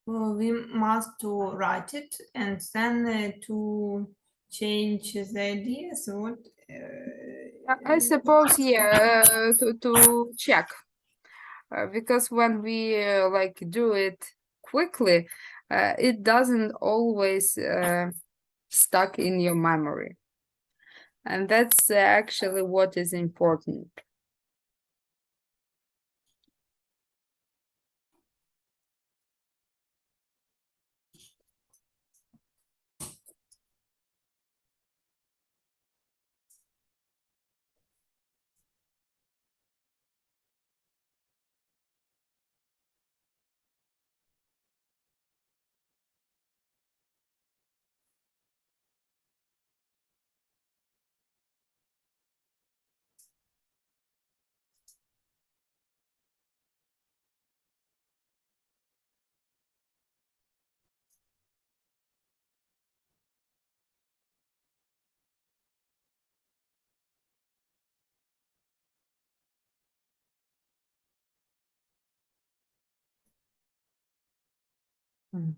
we must to write it and then to change the ideas. What? I suppose, yeah, to check, because when we like do it quickly, it doesn't always stuck in your memory, and that's actually what is important. Mm.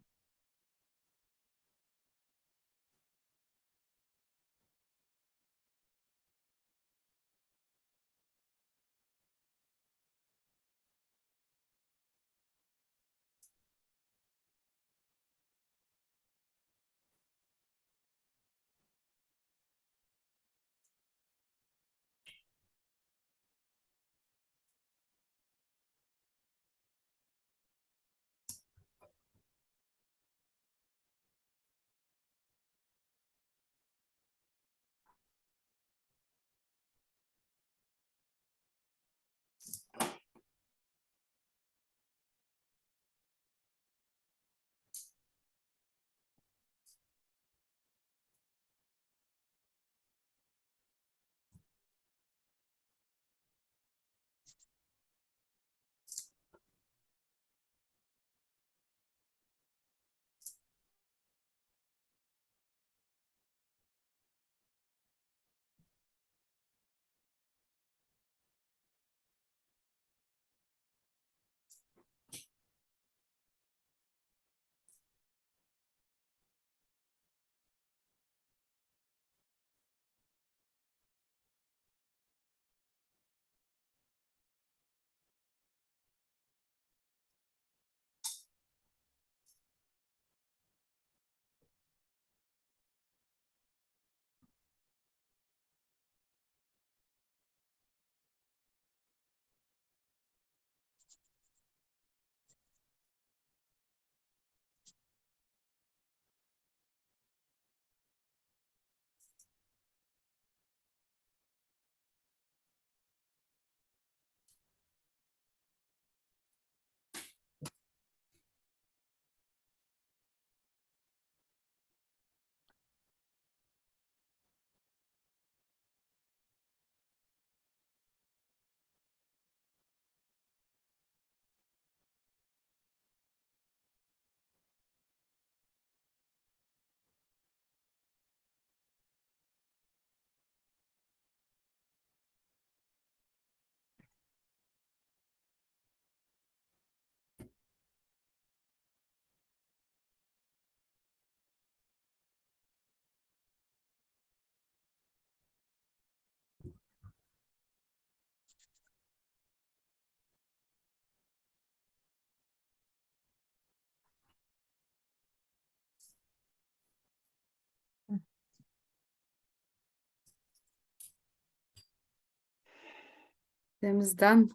Seems done.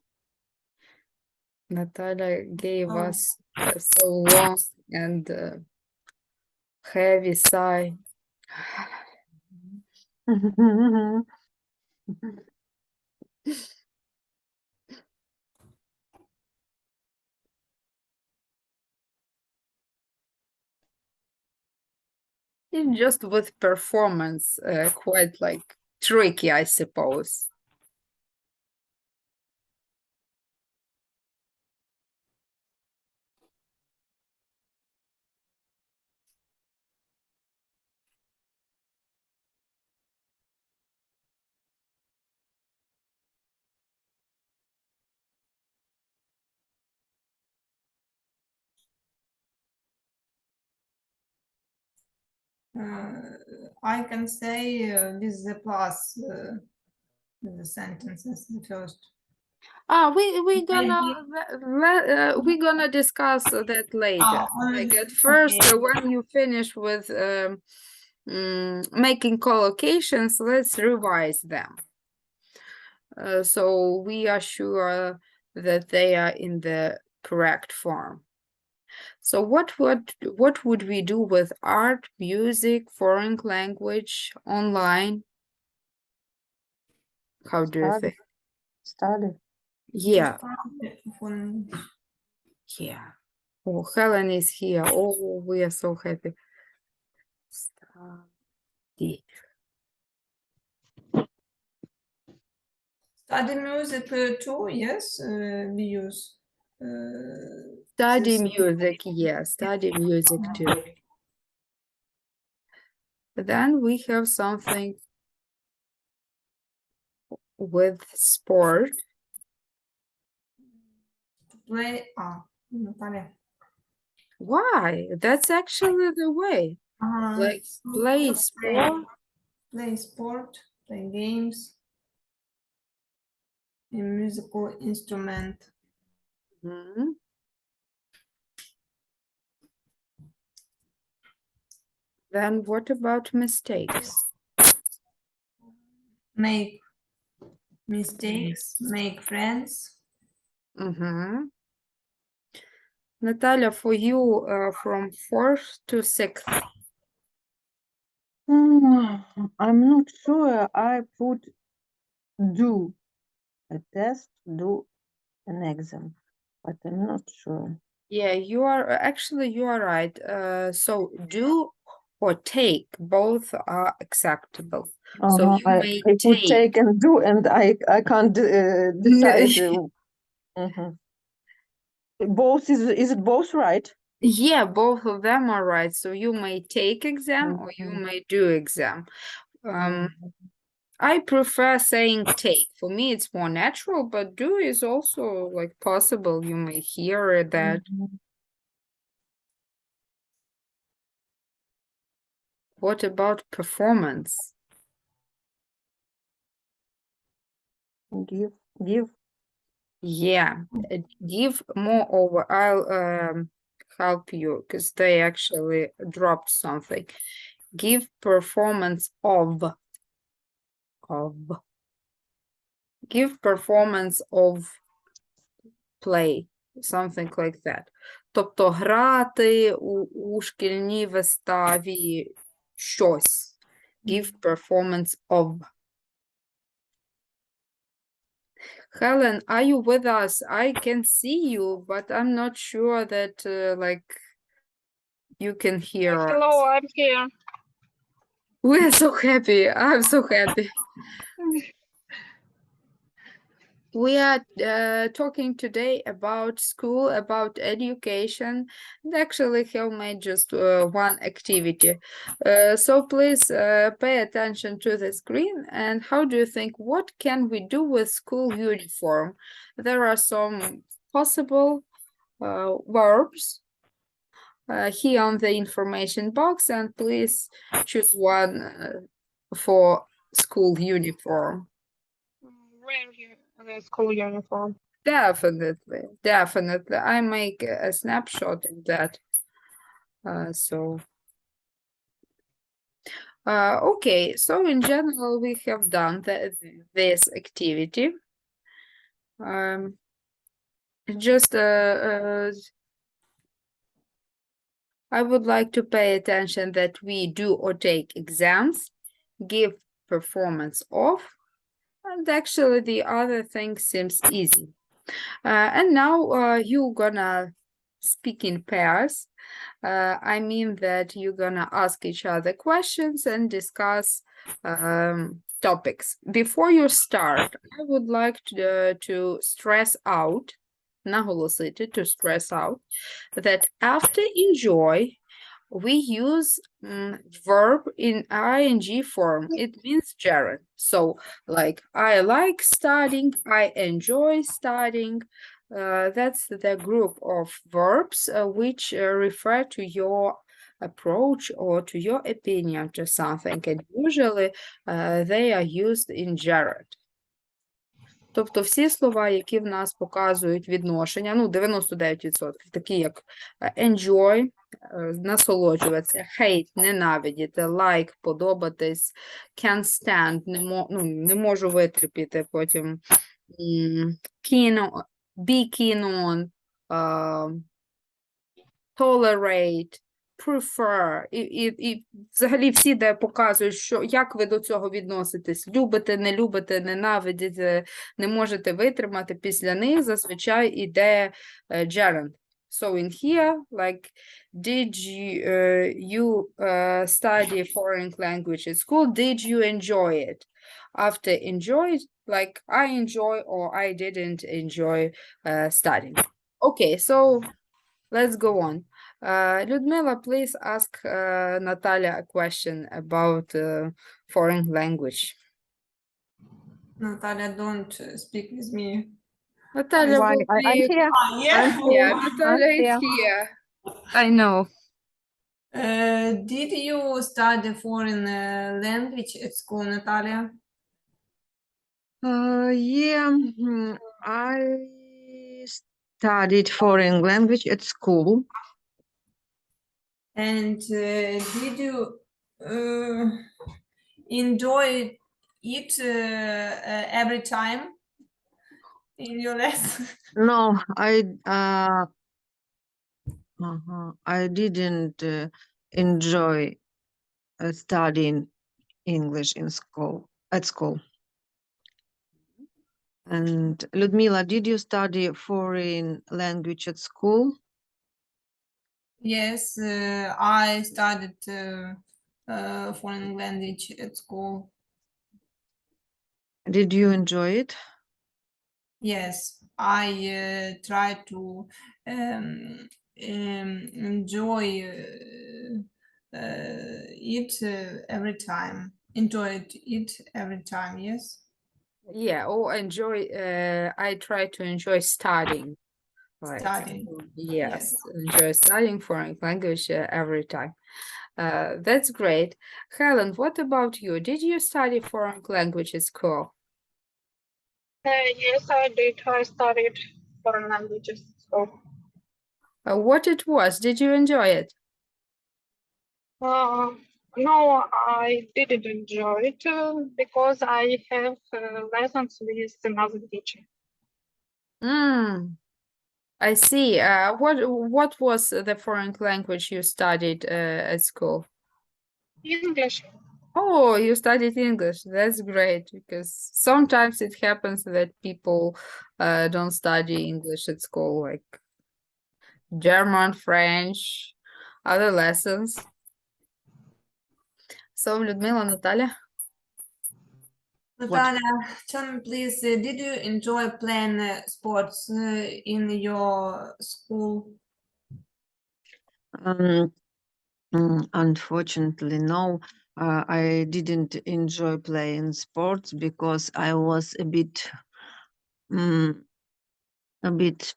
Natalia gave Oh. us so long and heavy sigh. It's just with performance, quite like tricky, I suppose. I can say with the plus the sentences, the first. We're gonna Maybe. we're gonna discuss that later. Like at first, Okay. when you finish with making collocations, let's revise them. So we are sure that they are in the correct form. So what would we do with art, music, foreign language, online? How do you Study. think? Study. Yeah, For yeah. Oh, Helen is here. Oh, we are so happy. Study. study music too, yes, we use. Study This. music, yeah, study music too. Then we have something with sport. Play. Наталья. Why? That's actually the way. Like play sport. Play sport, play games, a musical instrument. Mhm. Then what about mistakes? Make mistakes, make friends. Mm-hmm. Natalia, for you, from 4th to 6th. I'm not sure. I put do a test, do an exam, but I'm not sure. Yeah, you are actually you are right. So do or take both are acceptable. So you may I put take. take and do, and I can't decide. Mhm. Both is it both right? Yeah, both of them are right. So you may take exam or you Mhm. may do exam. Mhm. I prefer saying take. For me, it's more natural, but do is also like possible. You may hear that. Mhm. What about performance? Give. Yeah, give moreover. I'll help you because they actually dropped something. Give performance of. Give performance of play, something like that. Тобто грати у шкільній виставі щось. Give performance of. Helen, are you with us? I can see you, but I'm not sure that like you can hear us. Hello, I'm here. We're so happy. I'm so happy. We are talking today about school, about education, and actually have made just one activity. So please pay attention to the screen. And how do you think, what can we do with school uniform? There are some possible verbs here on the information box, and please choose one for school uniform. Wearing the school uniform. Definitely, definitely. I make a snapshot of that. Okay, so in general, we have done this activity. Just I would like to pay attention that we do or take exams, give performance off, and actually the other thing seems easy. And now you're gonna speak in pairs. I mean that you're gonna ask each other questions and discuss topics. Before you start, I would like to stress out, наголосити, to stress out, that after enjoy, we use verb in ing form. It means gerund. So like I like studying, I enjoy studying. That's the group of verbs which refer to your approach or to your opinion to something, and usually they are used in gerund. Тобто всі слова, які в нас показують відношення, ну, 99%, такі як enjoy, насолоджуватися, hate, ненавидіти, like, подобатись, can't stand, не можу витерпіти, потім keen on, be keen on, tolerate, prefer, і взагалі всі, де показують, що, як ви до цього відноситесь, любите, не любите, ненавидите, не можете витримати, після них зазвичай іде gerund. So in here, like, did you study foreign language at school? Did you enjoy it? After enjoyed, like, I enjoy or I didn't enjoy studying. Okay, so let's go on. Людмила, please ask Natalia a question about foreign language. Natalia, don't speak with me. Natalia Why? will I'm be... here. Yeah. Yeah, Natalia is here. I know. Did you study foreign language at school, Natalia? Yeah, I studied foreign language at school. And did you enjoy it every time in your lesson? No, I didn't enjoy studying English in school, at school. And Ludmila, did you study foreign language at school? Yes, I studied foreign language at school. Did you enjoy it? Yes, I try to enjoy it every time. Enjoyed it every time, yes. Yeah, or enjoy, I try to enjoy studying. Right. Studying. Yes, enjoy studying foreign language every time. That's great. Helen, what about you? Did you study foreign language at school? Yes, I did. I studied foreign languages. So, What it was? Did you enjoy it? no, I didn't enjoy it because I have lessons with another teacher. I see. What was the foreign language you studied at school? English. Oh, you studied English. That's great, because sometimes it happens that people don't study English at school, like German, French, other lessons. So, Людмила, Natalia? Natalia, tell me please, did you enjoy playing sports in your school? Unfortunately, no. I didn't enjoy playing sports because I was a bit plump, a bit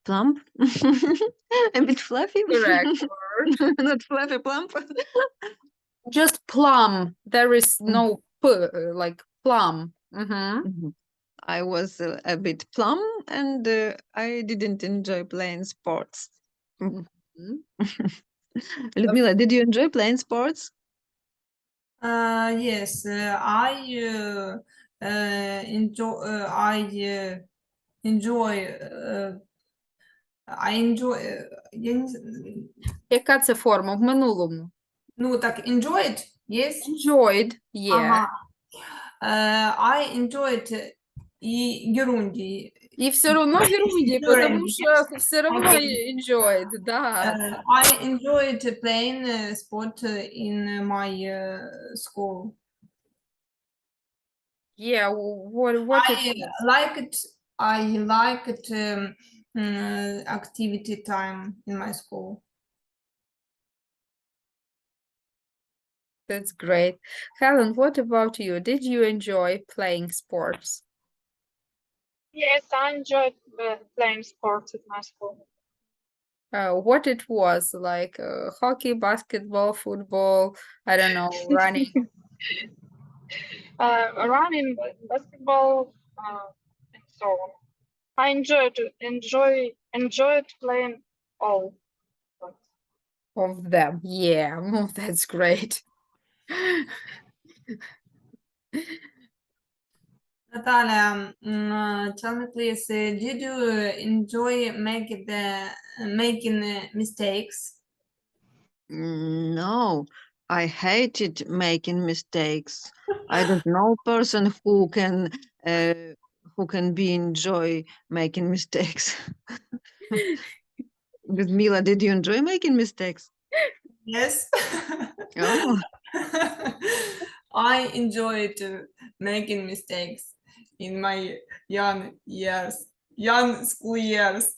fluffy. Correct word. Not fluffy, plump. Just plum. There is no p, like plum. Mm-hmm. I was a bit plump and I didn't enjoy playing sports. Ludmila, did you enjoy playing sports? Yes, I enjoy. Я не з- Яка це форма? В минулому. Ну, так, enjoyed, yes? Enjoyed, yeah. I enjoyed і Герунді. І все одно Герунді, Герунді, тому що все одно Okay. enjoyed, да. I enjoyed playing sport in my school. Yeah, what I liked activity time in my school. That's great. Helen, what about you? Did you enjoy playing sports? Yes, I enjoyed playing sports at my school. what it was, like hockey, basketball, football, I don't know, running. Running, basketball, and so on. I enjoyed playing all. Of them. Yeah, oh, that's great. Natalia, tell me please, did you enjoy making mistakes? No, I hated making mistakes. I don't know person who can be enjoy making mistakes. Ludmila, did you enjoy making mistakes? Yes. Oh, I enjoyed making mistakes in my young school years.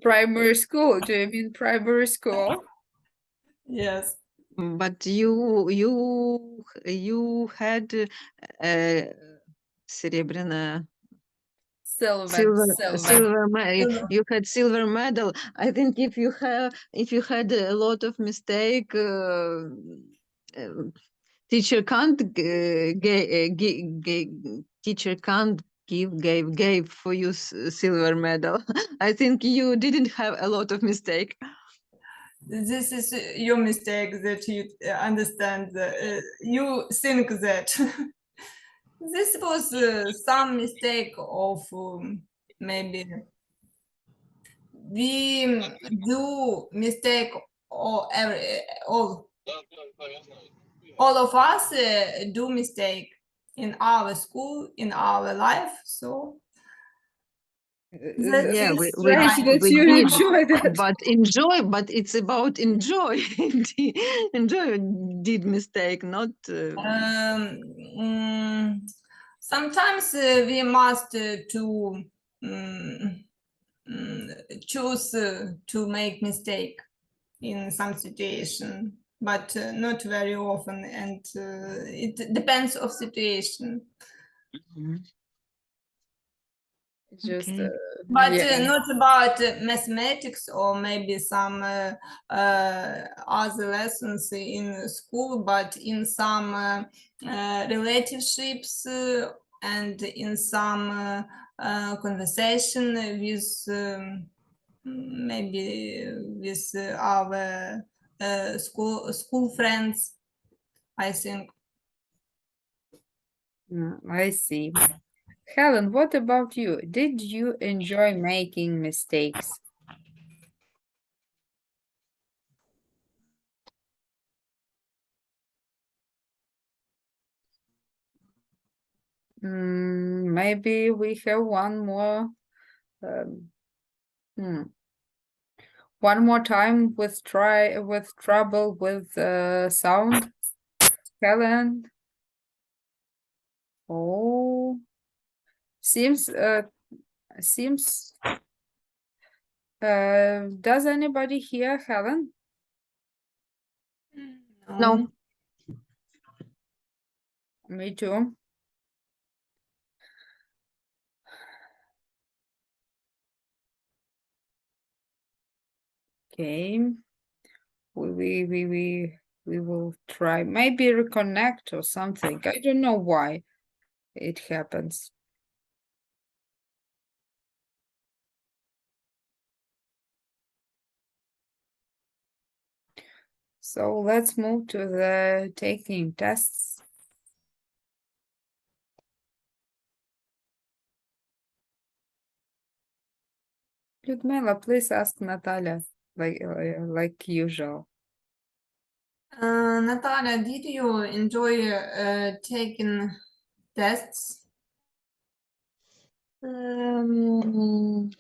Primary school, do you mean primary school? Yes. but you had серебряная Silver, silver. you had silver medal. I think if you had a lot of mistake, uh, teacher can't teacher can't gave for you silver medal. I think you didn't have a lot of mistake. This is your mistake that you understand. You think that this was some mistake of maybe we do mistake all of us do mistake in our school, in our life. So that Yeah, is Strange that we you did, enjoy that. but it's about enjoy. Enjoy did mistake, not sometimes we must to um, choose to make mistake in some situation, but not very often, and it depends of situation. Just, okay. But yeah. not about mathematics or maybe some other lessons in school, but in some relationships and in some conversation with maybe with our school friends, I think. I see. Helen, what about you? Did you enjoy making mistakes? Maybe we have one more. Um, hmm. One more time with trouble with sound, Helen. Oh, seems seems. Does anybody hear Helen? No, Me too. Okay. We will try. Maybe reconnect or something. I don't know why it happens. So let's move to the taking tests. Людмила, please ask Natalia, like usual. Natalia, did you enjoy taking tests? I'm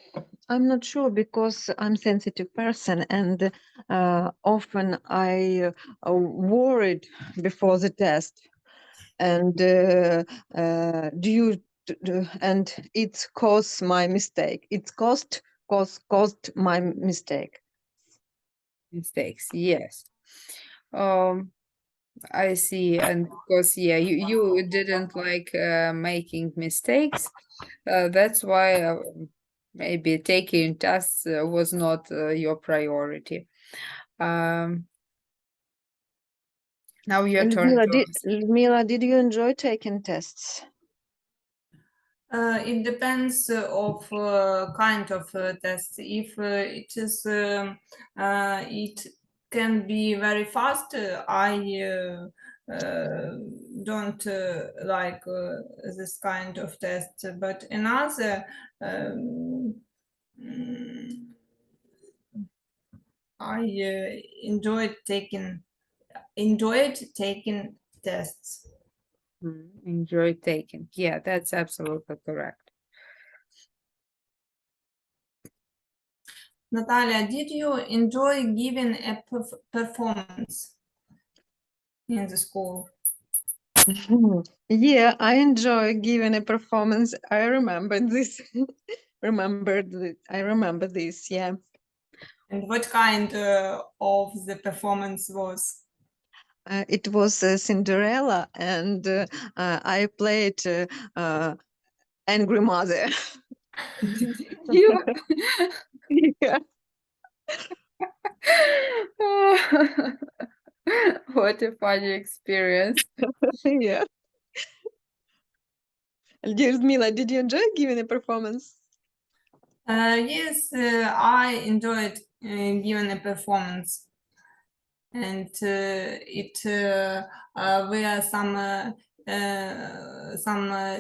not sure because I'm sensitive person and often I worried before the test and and it's caused my mistake. It's caused my mistake. Mistakes, yes. I see, and because yeah, you didn't like making mistakes. That's why maybe taking tests was not your priority. Now your turn to ask. Ludmila, did you enjoy taking tests? It depends of kind of test. If it is, it can be very fast. I don't like this kind of test, but another, I enjoyed taking tests. Enjoy taking. Yeah, that's absolutely correct. Natalia, did you enjoy giving a performance in the school? Yeah, I enjoy giving a performance. I remember this. I remember this, yeah. And what kind of the performance was? It was Cinderella, and I played Angry Mother. You. Yeah. What a funny experience. Yeah. Mila, did you enjoy giving a performance? Yes, I enjoyed giving a performance, and it were some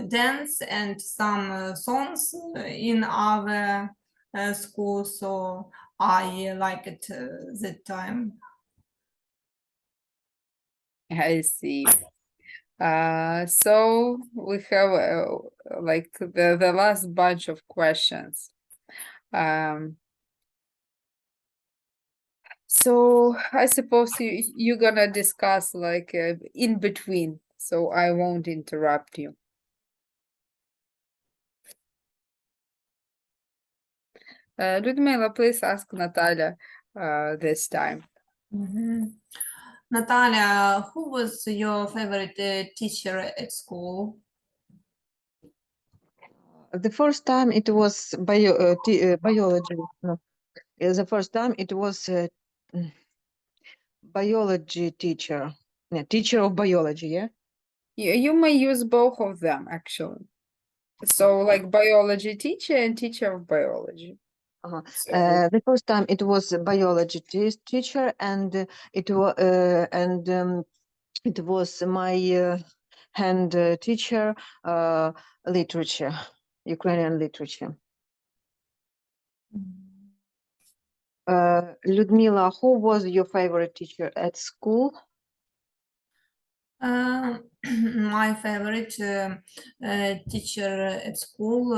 dance and some songs in our school, so I like it that time. I see. So we have like the last bunch of questions. So I suppose you're gonna discuss like in between, so I won't interrupt you. Людмила, please ask Natalia this time. Natalia, who was your favorite teacher at school? The first time it was biology. No, the first time it was biology teacher. Yeah, teacher of biology, yeah? You may use both of them actually. So like biology teacher and teacher of biology. Uh-huh. So The first time it was a biology teacher, and it was it was my hand teacher, literature, Ukrainian literature. Ludmila, who was your favorite teacher at school? My favorite teacher at school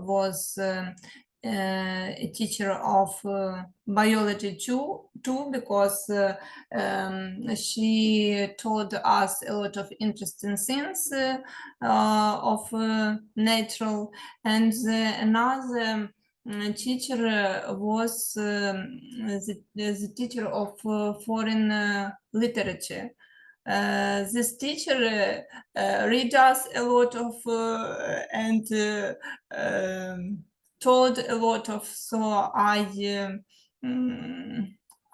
was a teacher of biology too, because she taught us a lot of interesting things of natural, and another teacher was the teacher of foreign literature. This teacher read us a lot of and told a lot of, so I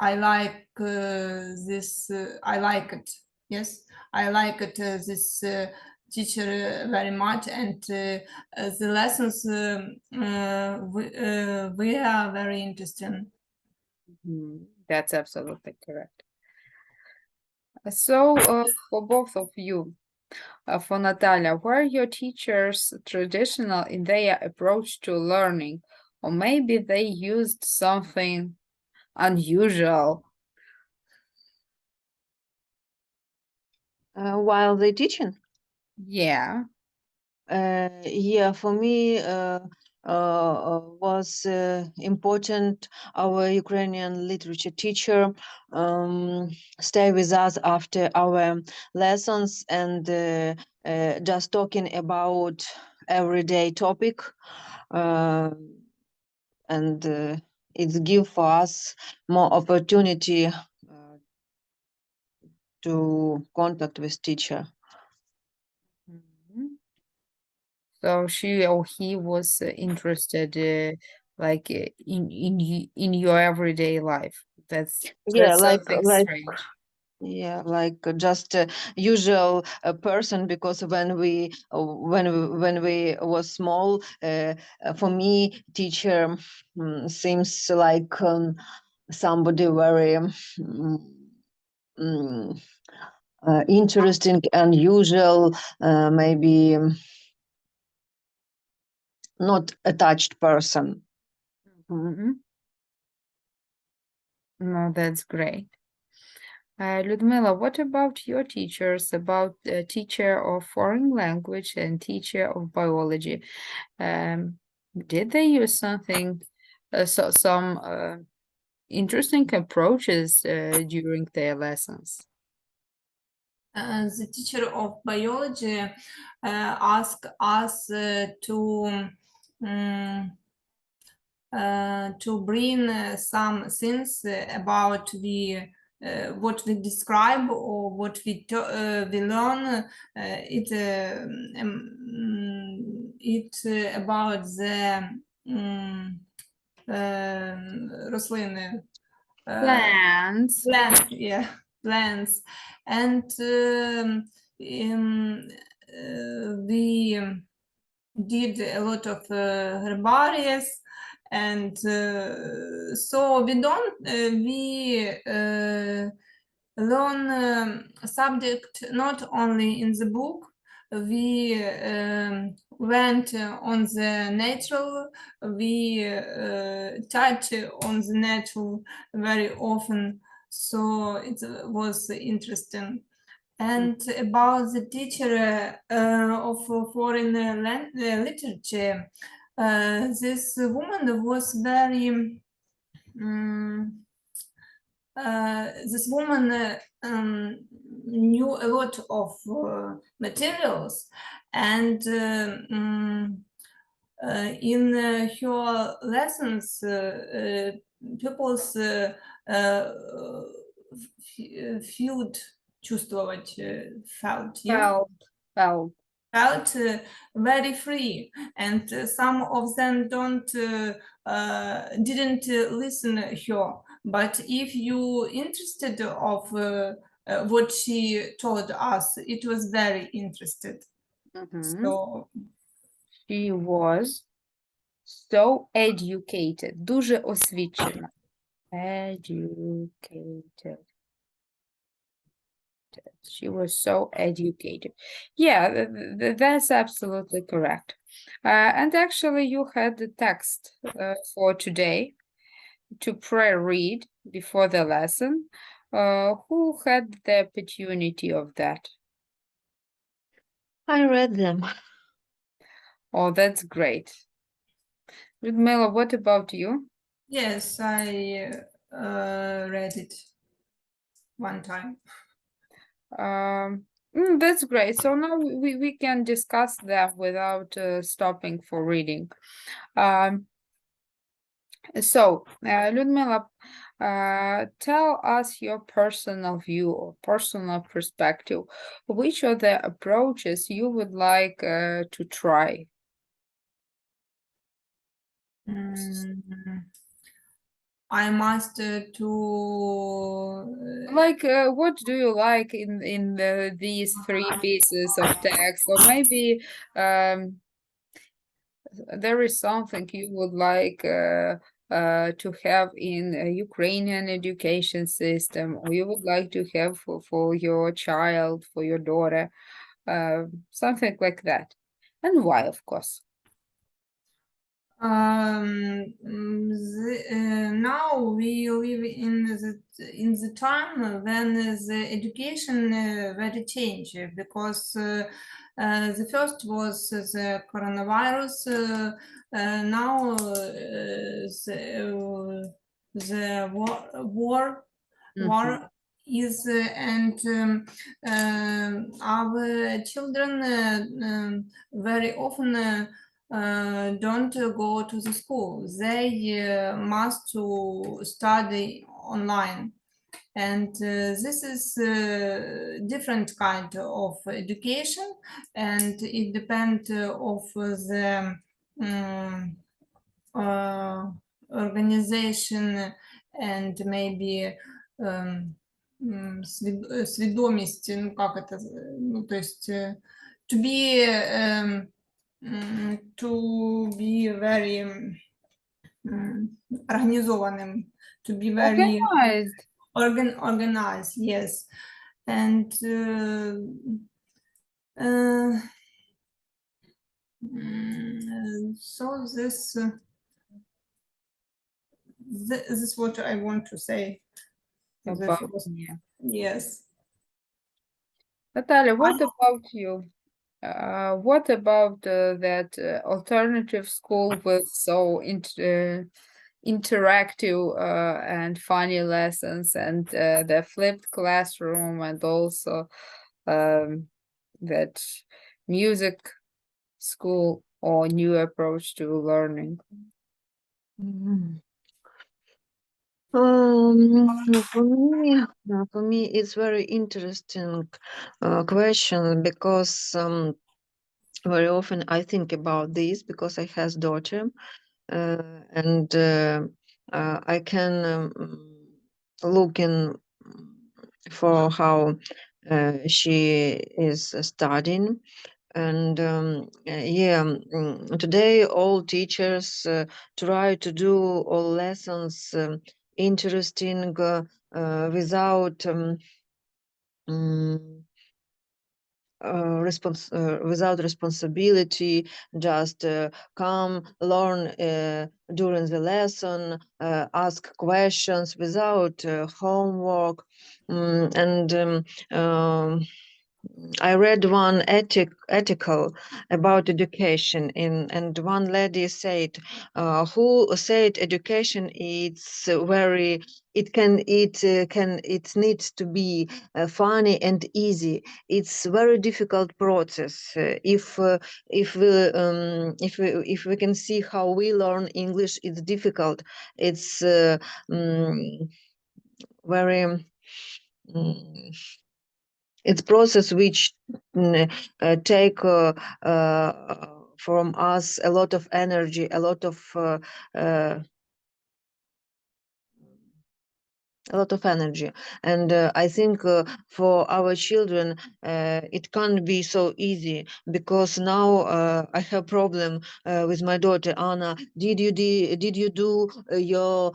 like this. I like it. Yes, I like it. This teacher very much, and the lessons we are very interesting. that's absolutely correct. So for both of you, for Natalia, were your teachers traditional in their approach to learning, or maybe they used something unusual? While they teaching? Yeah. Yeah, for me was important. Our Ukrainian literature teacher stay with us after our lessons, and just talking about everyday topic, and it give for us more opportunity to contact with teacher. So she or he was interested like in your everyday life. That's Yeah, something like strange. yeah, like just a usual person, because when we was small, for me, teacher seems like somebody very mm, interesting, unusual, maybe not attached person. Mhm. No, that's great. Ludmila, what about your teachers, about teacher of foreign language and teacher of biology? Did they use something, some interesting approaches during their lessons? The teacher of biology asked us to bring some things about what we describe or what we learn. It about the рослини. Plants. Plants, yeah, plants. And we did a lot of herbarias, and so we learn subject not only in the book. We went on the natural, we touch on the natural very often, so it was interesting. And about the teacher of foreign literature, this woman was very this woman knew a lot of materials, and in her lessons, people's felt, yeah, Felt. felt very free, and some of them didn't listen her. But if you interested of what she told us, it was very interested. Mhm. So She was so educated, дуже освічена. Educated. She was so educated. Yeah, that's absolutely correct. And actually, you had the text for today to pre-read before the lesson. Who had the opportunity of that? I read them. Oh, that's great. Ludmila, what about you? yes, I read it one time. That's great. So now we can discuss that without stopping for reading. So, Ludmila, tell us your personal view or personal perspective. Which are the approaches you would like to try? I must Like, what do you like in these three pieces of text? Or maybe there is something you would like to have in a Ukrainian education system, or you would like to have for your child, for your daughter, something like that. And why, of course. now we live in the time when the education very change, because the first was the coronavirus. Now the war war is and our children very often don't go to the school. They must to study online, and this is different kind of education, and it depends of the organization and maybe сведомость, ну как это, ну то есть to be very организованным, to be very Organized. organized, yes. And so this is what I want to say. The About, first- yeah. Yes. Natalia, what about you? What about that alternative school with so interactive and funny lessons and the flipped classroom and also that music school or new approach to learning? Mhm. For me, it's very interesting question because very often I think about this because I has daughter and I can look in for how she is studying. And today all teachers try to do all lessons interesting without without responsibility, just come learn during the lesson, ask questions without homework. And I read one article about education and one lady said, who said education it's very, it needs to be funny and easy. It's very difficult process. If we can see how we learn English, it's difficult. It's very it's process which take from us a lot of energy, a lot of energy. And I think for our children it can't be so easy because now I have problem with my daughter Anna. Did you do your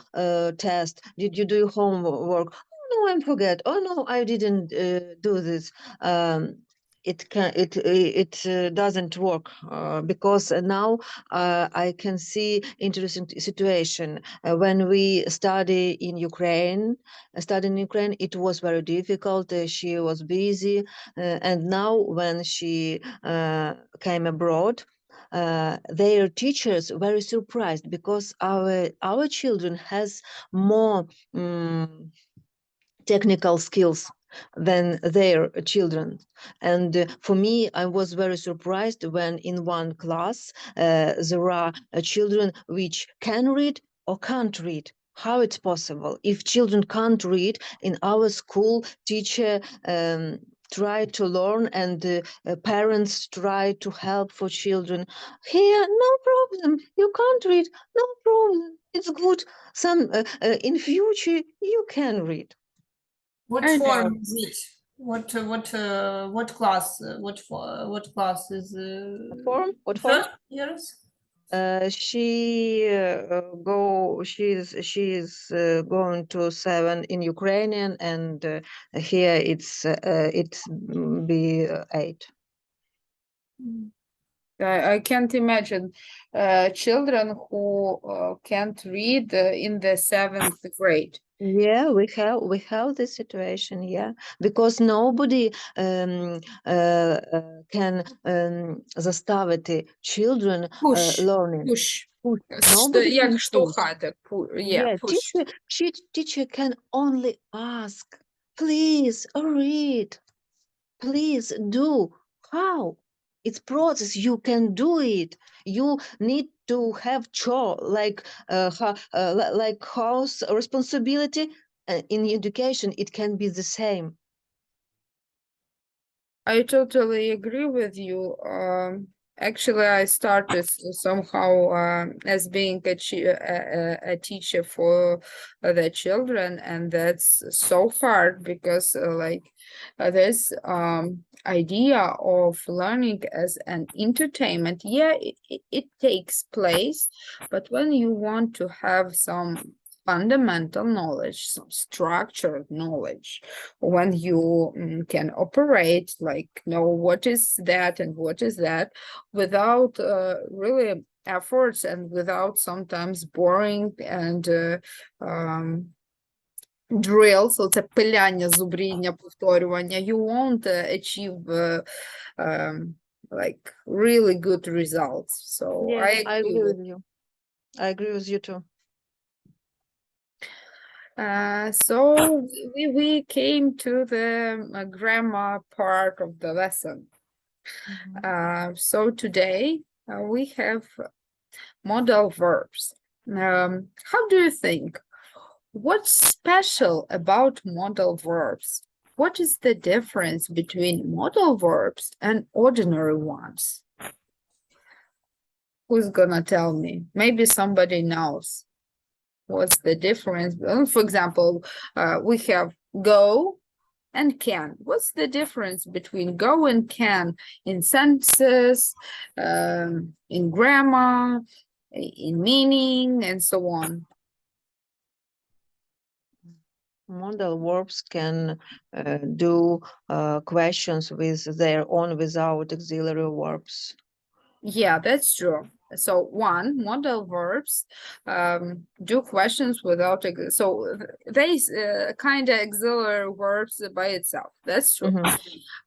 test? Did you do your homework? Oh no, I forget. Oh no, I didn't do this. It doesn't work because now I can see interesting situation when we studying in Ukraine, it was very difficult. She was busy, and now when she came abroad, their teachers very surprised because our children has more technical skills than their children. And for me, I was very surprised when in one class there are children which can read or can't read. How it's possible? If children can't read, in our school, teacher try to learn and parents try to help for children. Here, no problem. You can't read, no problem. It's good. Some in future you can read. What I know. form is it? What class? What class is? What form? First years. She's going to 7 in Ukrainian, and here it's be 8. I can't imagine children who can't read in the 7th grade. Yeah, we have this situation, yeah, because nobody can заставити children Push. learning. Push. Nobody Як can push. штовхати. Yeah, push. Teacher can only ask, please read, please do. How? It's process. You can do it. You need to have chore like house responsibility. In education, it can be the same. I totally agree with you. Actually, I started somehow as being a teacher for the children, and that's so hard because this idea of learning as an entertainment, yeah, it takes place, but when you want to have some fundamental knowledge, some structured knowledge, when you can operate, like know what is that and what is that, without really efforts and without sometimes boring and drills, оце пиляння, зубріння, повторювання, you won't achieve like really good results. So Yeah, I I agree agree with with you. I agree with you too. so we came to the grammar part of the lesson. So today we have modal verbs. How do you think? What's special about modal verbs? What is the difference between modal verbs and ordinary ones? Who's gonna tell me? Maybe somebody knows. What's the difference? For example, we have go and can. What's the difference between go and can in sentences, in grammar, in meaning, and so on? Modal verbs can do questions with their own without auxiliary verbs. Yeah, that's true. So one, modal verbs do questions without, so they kind of auxiliary verbs by itself. That's true.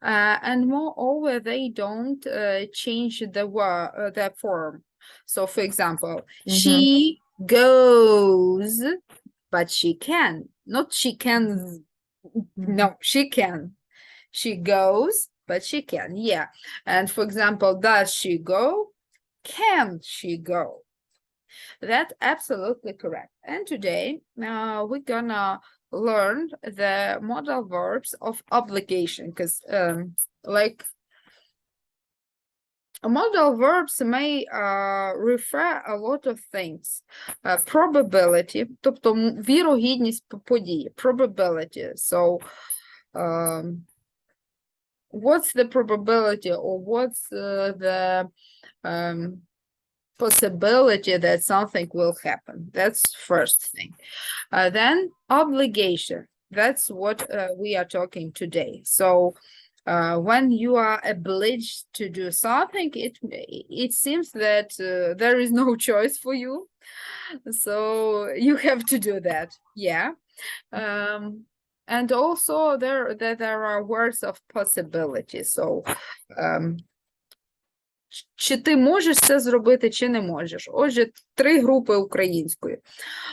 And moreover, they don't change the form. So for example, she goes, but she can, not she can, no, she can. She goes, but she can, yeah. And for example, does she go? Can she go? That's absolutely correct. And today, we're gonna learn the modal verbs of obligation, because like modal verbs may refer a lot of things. Probability, тобто вірогідність події, probability. So what's the probability, or what's the possibility that something will happen? That's first thing. Then obligation. That's what we are talking today. So when you are obliged to do something, it seems that there is no choice for you. So you have to do that. Yeah. And also there are words of possibility. So чи ти можеш це зробити, чи не можеш. Отже, 3 групи української.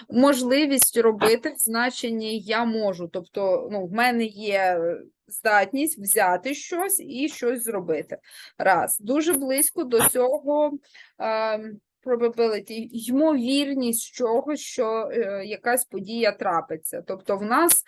Можливість робити в значенні я можу. Тобто, в мене є здатність взяти щось і щось зробити. Раз. Дуже близько до цього probability, ймовірність чогось, що якась подія трапиться. Тобто в нас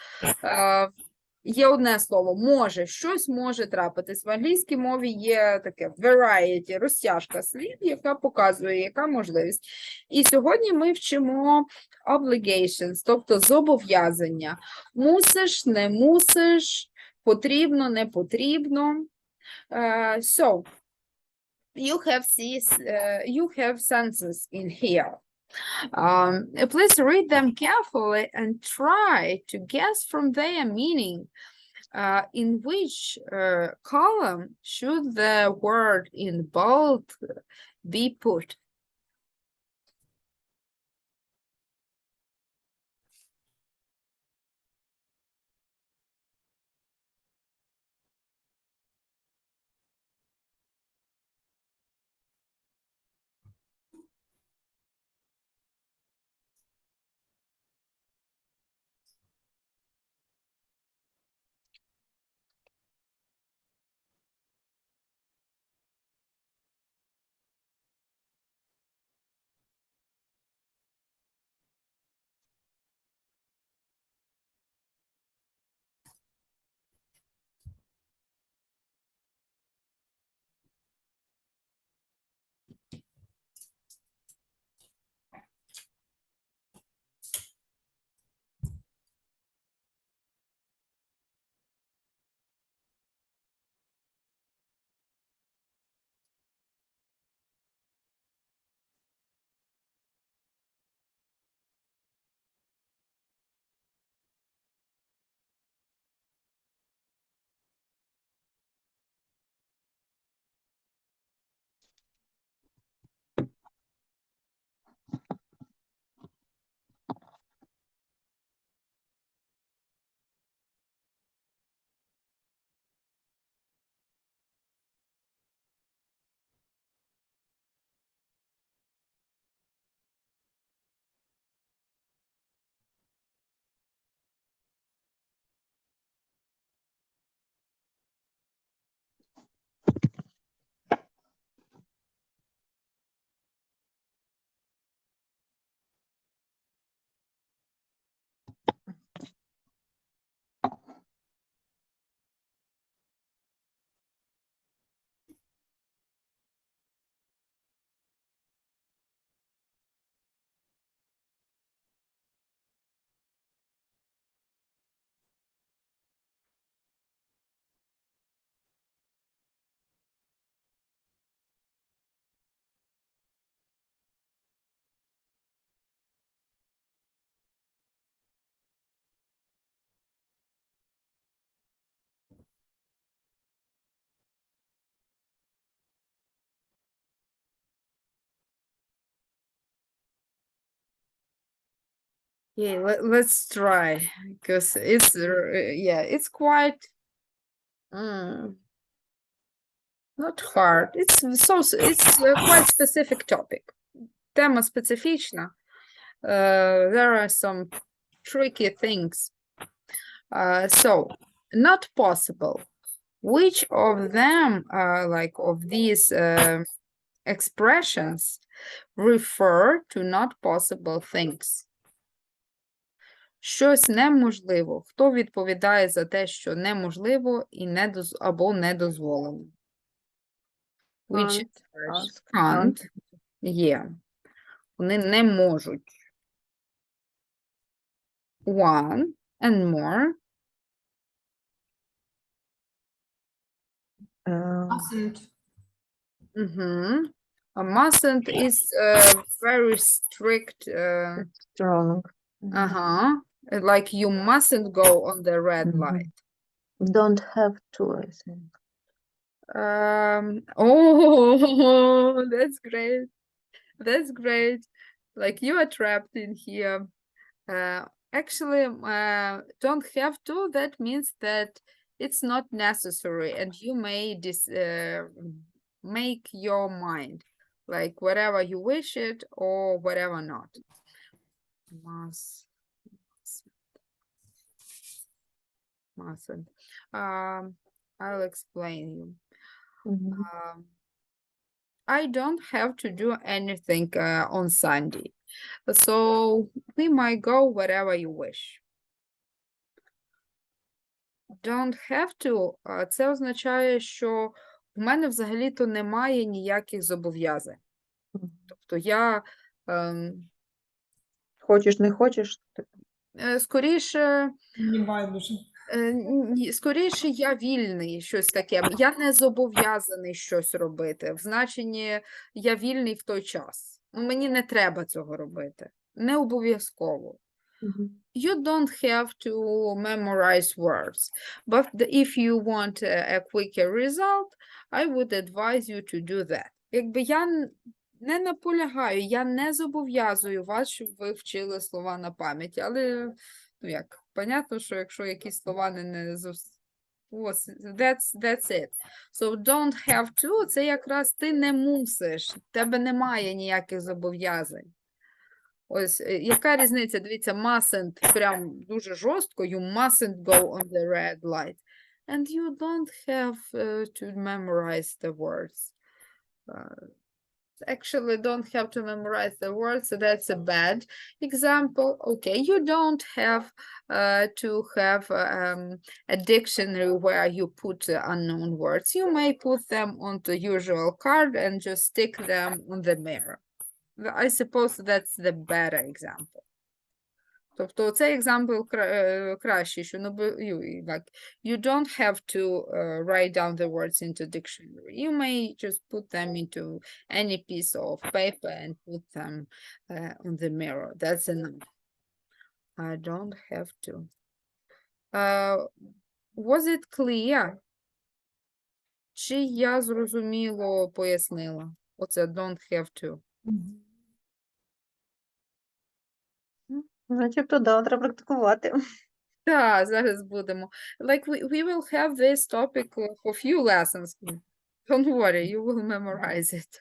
є одне слово може, щось може трапитись. В англійській мові є таке variety, розтяжка слів, яка показує, яка можливість. І сьогодні ми вчимо obligations, тобто зобов'язання. Мусиш, не мусиш, потрібно, не потрібно. So, you have sentences in here. Please read them carefully and try to guess from their meaning. In which column should the word in bold be put? Yeah, let's try because it's yeah, it's quite not hard. It's it's a quite specific topic. Тема специфічна. There are some tricky things. So not possible. Which of them, like of these expressions, refer to not possible things? Щось неможливо. Хто відповідає за те, що неможливо і або недозволено? Which Can't expression? ask, Can't. Є. Вони не можуть. One and more. Mustn't. Mm-hmm. A mustn't is very strict. Strong. Uh-huh. Like you mustn't go on the red Mhm. light. Don't have to, I think. Oh, that's great. That's great. Like you are trapped in here. Actually, don't have to. That means that it's not necessary, and you may make your mind like whatever you wish it or whatever not. Mustn't. I'll explain you. Mhm. I don't have to do anything on Sunday, so we might go wherever you wish. Don't have to. Це означає, що в мене взагалі-то немає ніяких зобов'язань. Мгм. Тобто я Хочеш, не хочеш? скоріше. Не байдуже. Скоріше, я вільний, щось таке. Я не зобов'язаний щось робити. В значенні я вільний в той час. Мені не треба цього робити. Не обов'язково. Мгм. You don't have to memorize words, but if you want a quicker result, I would advise you to do that. Якби я не наполягаю, я не зобов'язую вас, щоб ви вчили слова на пам'ять, але, ну як, понятно, що якщо якісь слова не that's it. So don't have to, це якраз ти не мусиш, в тебе немає ніяких зобов'язань. Ось, яка різниця? Дивіться, mustn't прям дуже жорстко, you mustn't go on the red light. And you don't have to memorize the words. Actually, don't have to memorize the words, so that's a bad example. Okay, you don't have to have a dictionary where you put unknown words. You may put them on the usual card and just stick them on the mirror. I suppose that's the better example. Тобто цей example кращий, що like, you don't have to write down the words into dictionary. You may just put them into any piece of paper and put them on the mirror. That's enough. I don't have to. Was it clear? Чи я зрозуміло пояснила? Оце don't have to. Начебто, да, треба практикувати. Так, зараз будемо. Like we will have this topic for few lessons. Don't worry, you will memorize it.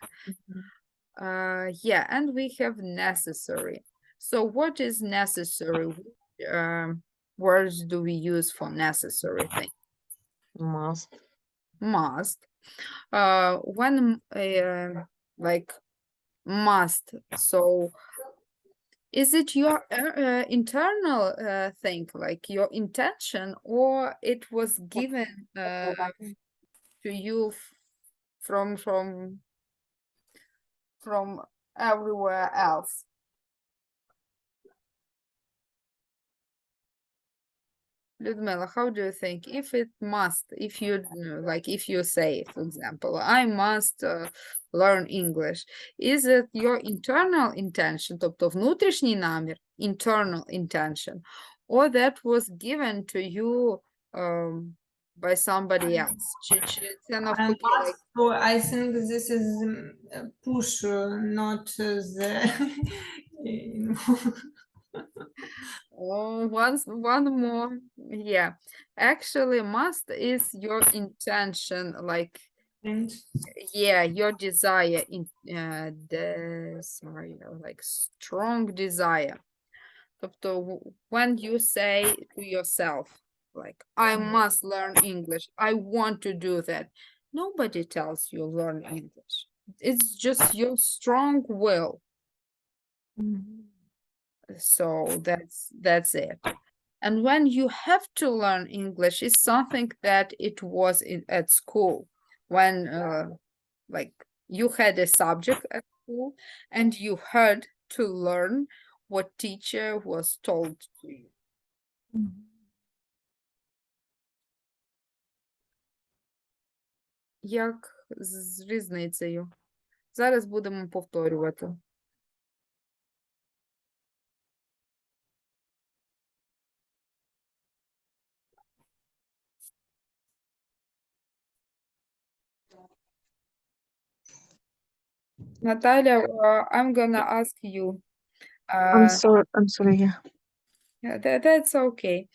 Yeah, and we have necessary. So what is necessary? Which words do we use for necessary thing? Must. Must. When like must, so is it your internal thing, like your intention, or it was given to you from everywhere else? Людмила, how do you think? If it must, if you like, if you say, for example, I must learn English, is it your internal intention, тобто внутрішній намір, internal intention, or that was given to you by somebody else? Чи це навпаки, like, So I think this is push, not the. Oh, one more. Yeah. Actually, must is your intention, like, And yeah, your desire in like strong desire. Тобто, when you say to yourself, like, I must learn English, I want to do that, nobody tells you learn English. It's just your strong will. So that's it. And when you have to learn English, it's something that it was at school. When like you had a subject at school and you had to learn what teacher was told to you. Як з різницею? Зараз будемо повторювати. Natalia, I'm gonna ask you. I'm sorry, yeah. Yeah, that's okay.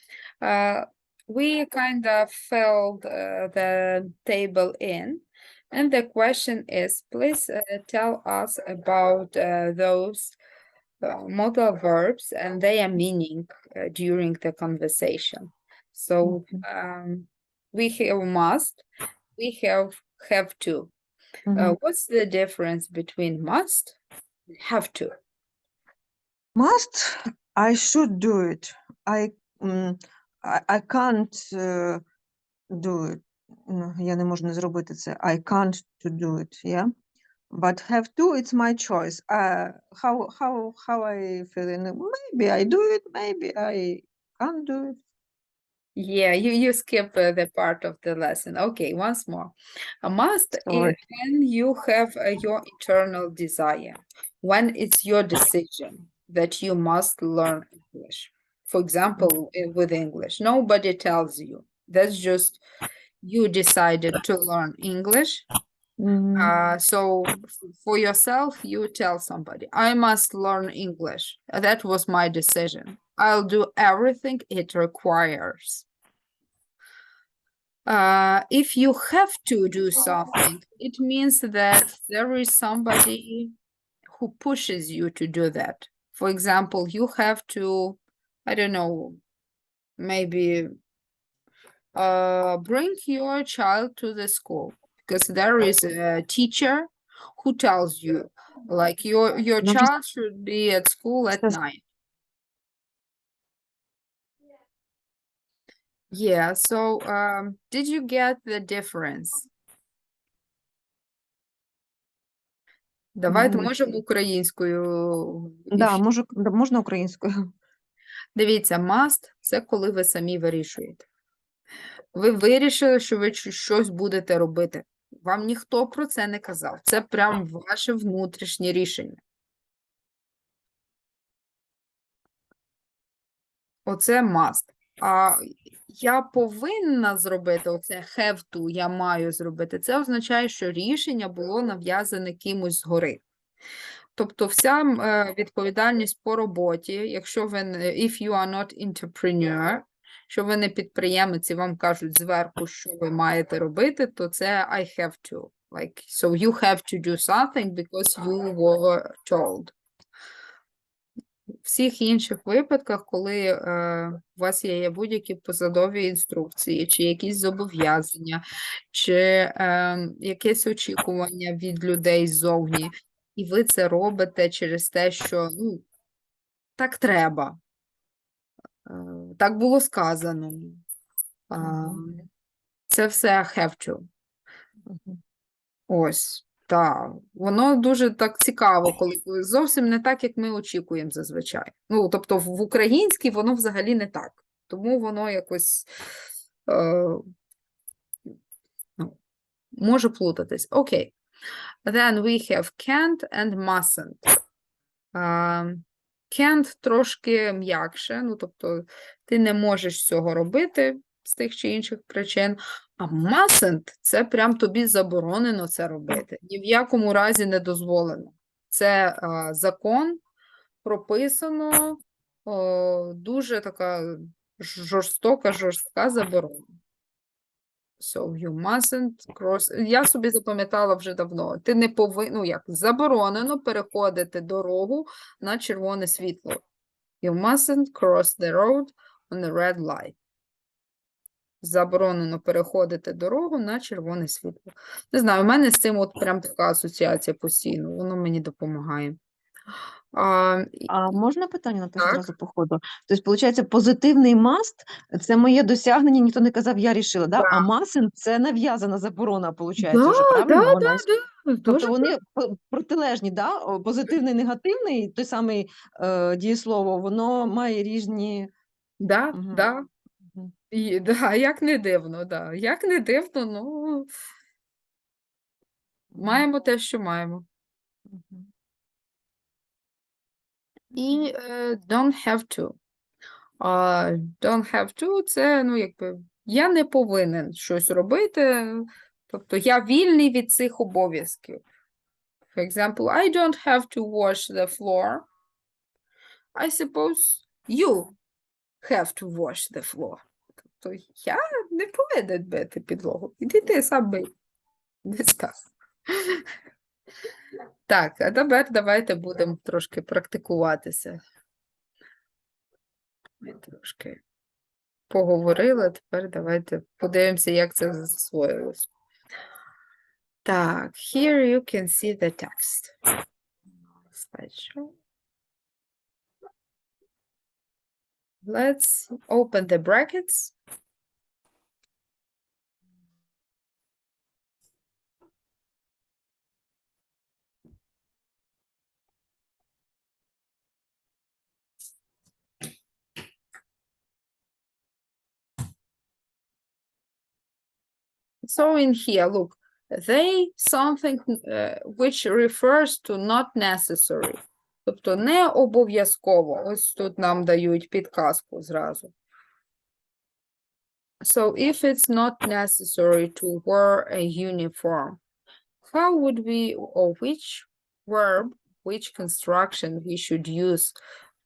We kind of filled the table in, and the question is, please tell us about those modal verbs and their meaning during the conversation. So we have must, we have to. What's the difference between must and have to? Must, I should do it. I can't do it. Я не можу не зробити це. I can't to do it, yeah. But have to, it's my choice. How I feeling? Maybe I do it, maybe I can't do it. Yeah, you skip the part of the lesson. Okay, once more. A must is Sorry. when you have your internal desire, when it's your decision that you must learn English. For example, with English, nobody tells you. That's just you decided to learn English. So for yourself, you tell somebody, I must learn English. That was my decision. I'll do everything it requires. If you have to do something, it means that there is somebody who pushes you to do that. For example, you have to, I don't know, maybe bring your child to the school because there is a teacher who tells you, like, your No, child should be at school at Just- 9. Yeah, so did you get the difference? Давайте можемо українською. Да, можна українською. Дивіться, must – це коли ви самі вирішуєте. Ви вирішили, що ви щось будете робити. Вам ніхто про це не казав. Це прям ваше внутрішнє рішення. Оце must. А я повинна зробити, оце have to, я маю зробити. Це означає, що рішення було нав'язане кимось згори. Тобто вся відповідальність по роботі, якщо ви, if you are not entrepreneur, що ви не підприємець і вам кажуть зверху, що ви маєте робити, то це I have to. Like, so you have to do something because you were told. В всіх інших випадках, коли у вас є будь-які посадові інструкції, чи якісь зобов'язання, чи якесь очікування від людей ззовні, і ви це робите через те, що так треба, так було сказано. Це все have to. Ось. Так, воно дуже так цікаво, коли зовсім не так, як ми очікуємо зазвичай. Тобто в українській воно взагалі не так. Тому воно якось може плутатись. Окей. Then we have can't and mustn't. Can't трошки м'якше, тобто ти не можеш цього робити з тих чи інших причин, а mustn't – це прям тобі заборонено це робити, ні в якому разі не дозволено. Це закон, прописано, дуже така жорстка заборона. So you mustn't cross. Я собі запам'ятала вже давно. Ти не повинен, ну як, заборонено переходити дорогу на червоне світло. You mustn't cross the road on a red light. Заборонено переходити дорогу на червоне світло. Не знаю, у мене з цим от прям така асоціація постійно. Воно мені допомагає. А можна питання, Наташа, Так. зразу по ходу? Тобто, виходить, позитивний must – це моє досягнення, ніхто не казав, я рішила, да? А mustn't – це нав'язана заборона, виходить, вже, правильно? Вона тобто Дуже вони протилежні, да? Позитивний, негативний, той самий дієслово, воно має різні… да, Мгм. да. Мгм. Да, як не дивно, да. Як не дивно, ну, маємо те, що маємо. Мгм. І don't have to. Don't have to – це, ну, якби, я не повинен щось робити, тобто я вільний від цих обов'язків. For example, I don't have to wash the floor. I suppose you have to wash the floor. Тобто я не повинен бити підлогу. Іди ти сам бий. Десь так. Так, а тепер давайте будемо трошки практикуватися. Ми трошки поговорили, тепер давайте подивимося, як це засвоїлось. Так, here you can see the text. Slideshow. Let's open the brackets. So in here, look, they something which refers to not necessary. Тобто не обов'язково. Ось тут нам дають підказку зразу. So if it's not necessary to wear a uniform, how would we, or which verb, which construction we should use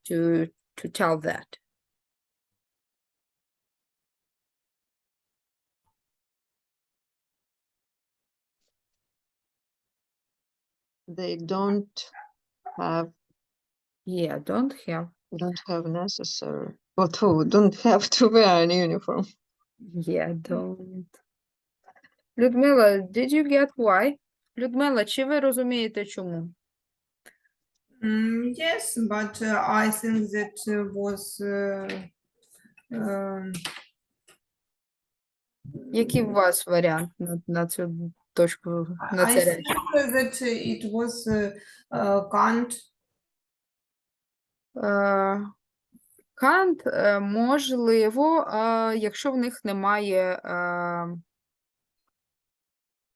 to tell that? They don't have Don't have. necessary. But who don't have to wear an uniform. Don't. Людмила, did you get why? Людмила, чи ви розумієте чому? Yes, but I think that was Який у вас варіант на цю точку, на I це think речення? that it was can't. Can't, можливо, якщо в них немає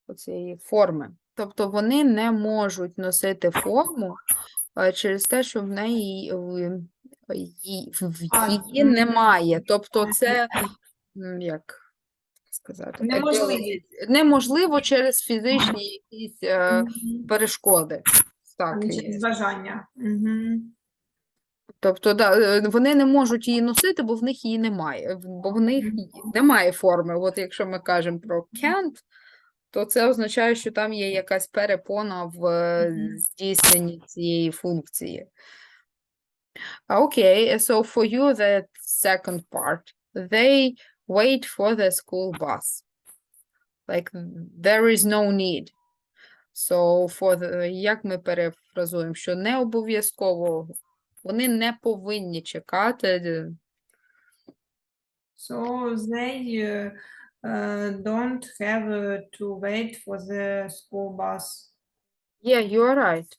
оцієї форми. Тобто вони не можуть носити форму через те, що в неї її немає. Тобто це, як сказати, неможливо через фізичні якісь перешкоди. Так, Через бажання. Мгм. тобто, да, вони не можуть її носити, бо в них її немає, бо в них немає форми. От якщо ми кажемо про can't, то це означає, що там є якась перепона в здійсненні цієї функції. Okay, so for you, the second part, they wait for the school bus. Like, there is no need. So, як ми перефразуємо, що не обов'язково, вони не повинні чекати. So they don't have to wait for the school bus. Yeah, you're right.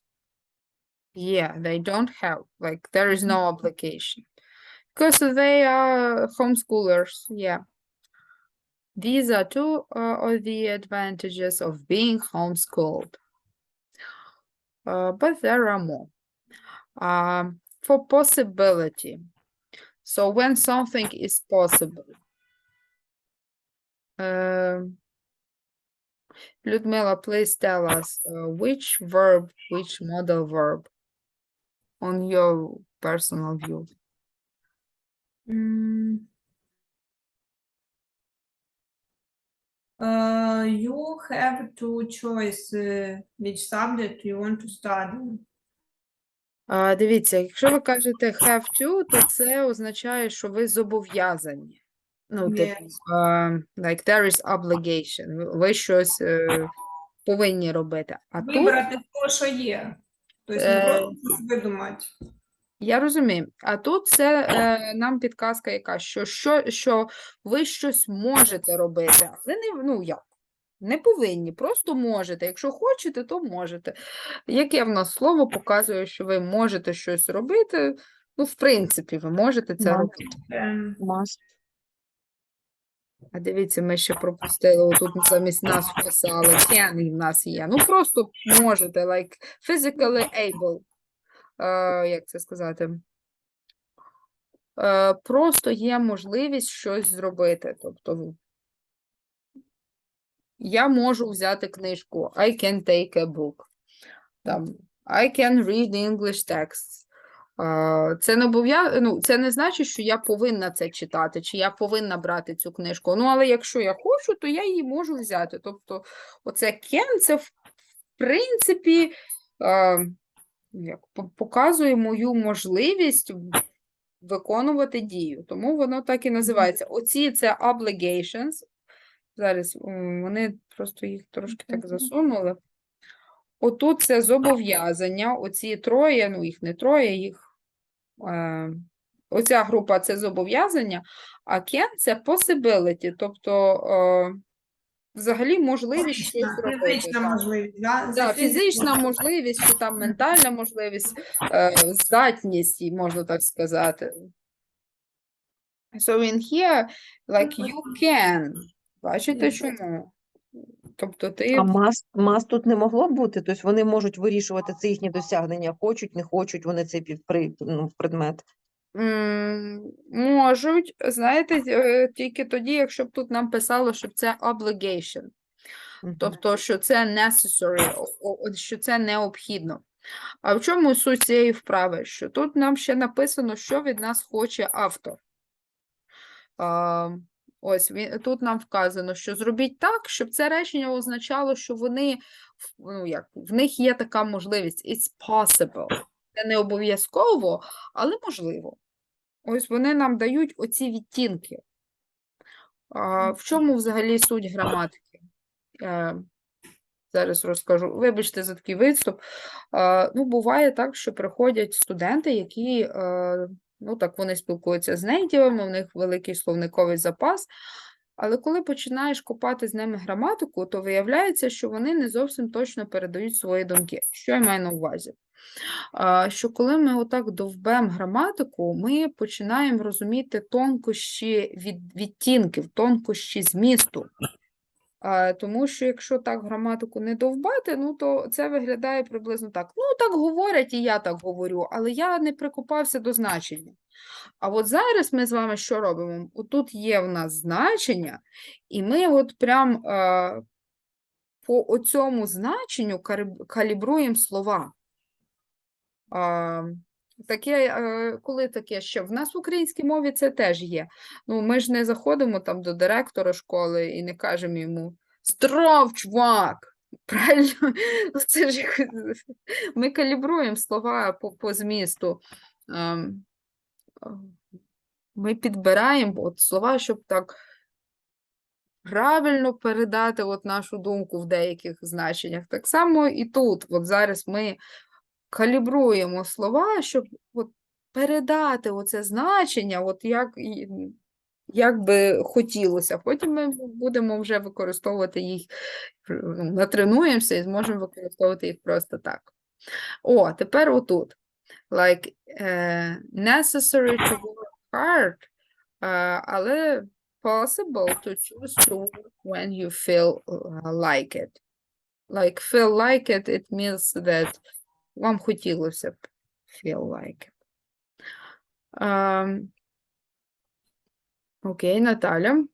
Yeah, they don't have, like, there is no obligation. Because they are homeschoolers, yeah. These are two of the advantages of being homeschooled. But there are more. For possibility. So when something is possible. Людмила, please tell us which verb, which modal verb on your personal view. You have to choose which subject you want to study. Дивіться, якщо ви кажете have to, то це означає, що ви зобов'язані. Ну, типу, Yes. like there is obligation. Ви щось повинні робити. А тут Вибрати те, що є. Тобто не просто щось видумати. я розумію. А тут це нам підказка яка, що ви щось можете робити, але не, ну як, не повинні, просто можете. Якщо хочете, то можете. Яке в нас слово показує, що ви можете щось робити? Ну, в принципі, ви можете це Must. робити. Must. А дивіться, ми ще пропустили, отут замість нас вписали can і в нас є. Ну, просто можете, like physically able. Як це сказати? Просто є можливість щось зробити. Тобто, я можу взяти книжку. I can take a book. Там, I can read English texts. Це не ну, це не значить, що я повинна це читати, чи я повинна брати цю книжку. Ну, але якщо я хочу, то я її можу взяти. Тобто, оце can, це, в принципі, як, показує мою можливість виконувати дію. Тому воно так і називається. Оці це obligations. Зараз вони просто їх трошки так засунули. Отут це зобов'язання, оці троє, ну їх не троє, їх оця група це зобов'язання, а can це possibility, тобто взагалі можливість щось робити. Фізична можливість. Да? Да, фізична можливість чи там ментальна можливість, здатність, можна так сказати. So in here, like you can. Бачите, чому? Тобто ти... А must тут не могло бути? Тобто вони можуть вирішувати це їхні досягнення, хочуть, не хочуть вони цей предмет. Можуть, знаєте, тільки тоді, якщо б тут нам писало, що це obligation. Тобто, що це necessary, що це необхідно. А в чому суть цієї вправи? Що тут нам ще написано, що від нас хоче автор. Ось, тут нам вказано, що зробіть так, щоб це речення означало, що вони, ну як, в них є така можливість. It's possible. Це не обов'язково, але можливо. Ось вони нам дають оці відтінки. В чому взагалі суть граматики? Зараз розкажу. Вибачте за такий виступ. Ну, буває так, що приходять студенти, які, ну так, вони спілкуються з нейтівами, у них великий словниковий запас, але коли починаєш копати з ними граматику, то виявляється, що вони не зовсім точно передають свої думки. Що я маю на увазі? Що коли ми отак довбемо граматику, ми починаємо розуміти тонкощі відтінків, тонкощі змісту. Тому що якщо так граматику не довбати, ну то це виглядає приблизно так. Ну, так говорять і я так говорю, але я не прикопався до значення. А от зараз ми з вами що робимо? Отут є в нас значення, і ми от прям по оцьому значенню калібруємо слова. Коли таке, що в нас в українській мові це теж є. Ну, ми ж не заходимо там до директора школи і не кажемо йому «Здрав, чувак!» Правильно? Це ж ми калібруємо слова по змісту. Ми підбираємо от слова, щоб так правильно передати от нашу думку в деяких значеннях. Так само і тут. От зараз ми калібруємо слова, щоб от передати оце значення, от як би хотілося. Потім ми будемо вже використовувати їх, натренуємося і зможемо використовувати їх просто так. О, тепер отут. Like, necessary to work hard, але possible to choose to work when you feel like it. Like, feel like it, it means that вам хотілося б feel like it. Окей, Наталя.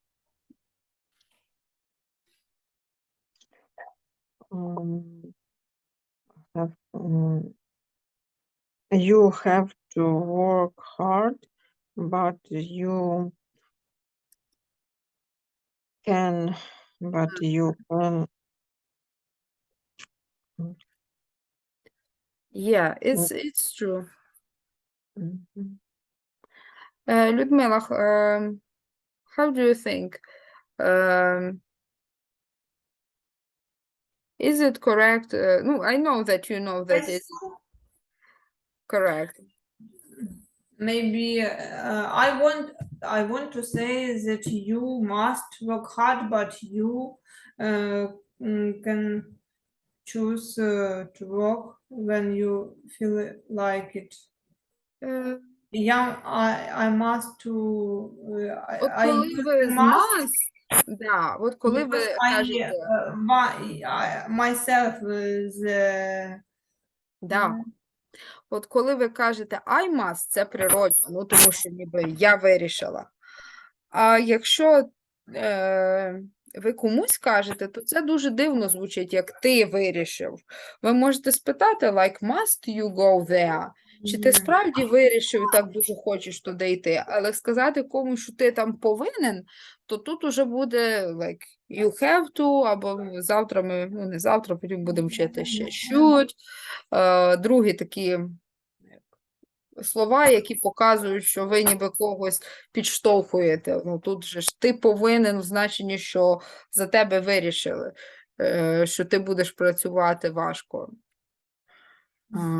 You have to work hard but you can, Yeah, it's true. Mhm. Людмила, how do you think? Is it correct? No, I know that you know that it's correct. Maybe I want to say that you must work hard, but you can choose to work when you feel like it. Е, Yeah, I must to От I коли use ви з must must, да, от коли ви because кажете, I myself the да, от коли ви кажете I must, це природно, ну тому що ніби я вирішила. А якщо ви комусь кажете, то це дуже дивно звучить, як ти вирішив. Ви можете спитати, like, must you go there? Чи ти справді вирішив і так дуже хочеш туди йти? Але сказати комусь, що ти там повинен, то тут уже буде like, you have to, або завтра ми, ну не завтра, потім будемо вчити ще should. Другі такі слова, які показують, що ви ніби когось підштовхуєте. Ну тут же ж ти повинен в значенні, що за тебе вирішили, що ти будеш працювати важко.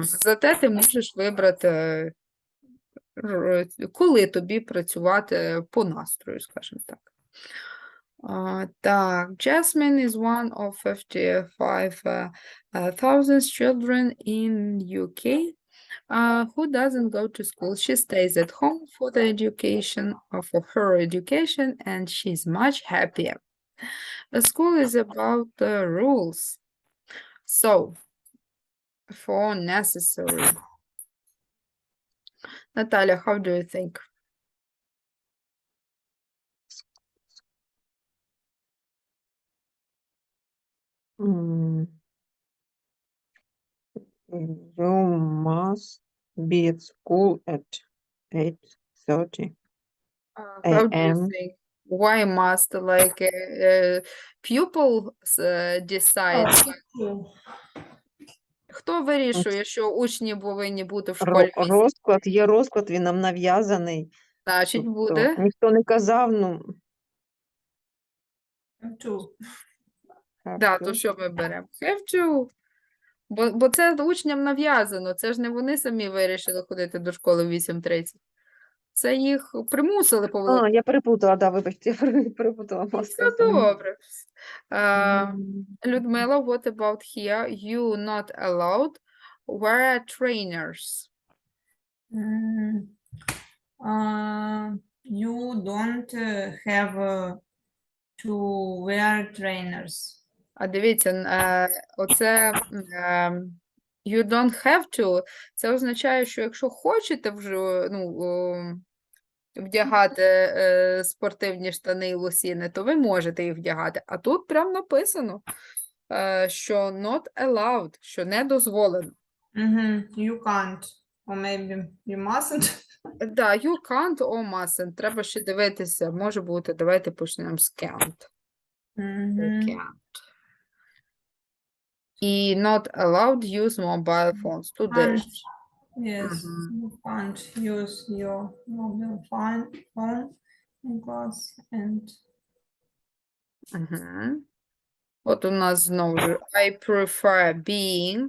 Зате ти можеш вибрати, коли тобі працювати по настрою, скажімо так. Так, Jasmine is one of 55,000 children in UK. Who doesn't go to school? She stays at home for the education, for her education, and she's much happier. The school is about the rules. So, for necessary. Natalia, how do you think? Mm. You must be at school at 8:30 How do you a.m. think? Why must like pupils decide? Хто вирішує, що учні повинні бути в школі? Є розклад, він нам нав'язаний. Значить, Тобто буде. ніхто не казав, ну, have Да, to. то що ми беремо? Have to. Бо це учням нав'язано, це ж не вони самі вирішили ходити до школи в 8:30. Це їх примусили по великому. Я переплутала, да, вибачте, я переплутала Ну, must все have to. добре. Людмила, what about here? You not allowed wear trainers. You don't have to wear trainers. А дивіться, оце you don't have to, це означає, що якщо хочете вже, ну, вдягати спортивні штани і лосіни, то ви можете їх вдягати. А тут прям написано, що not allowed, що не дозволено. You can't, or maybe you mustn't. Да, you can't or mustn't. Треба ще дивитися. Може бути, давайте почнемо з can't. Can't. І not allowed use mobile phones. Туди Can't. ж. Yes, you can't use your mobile phone in class and От у нас знову ж I prefer being,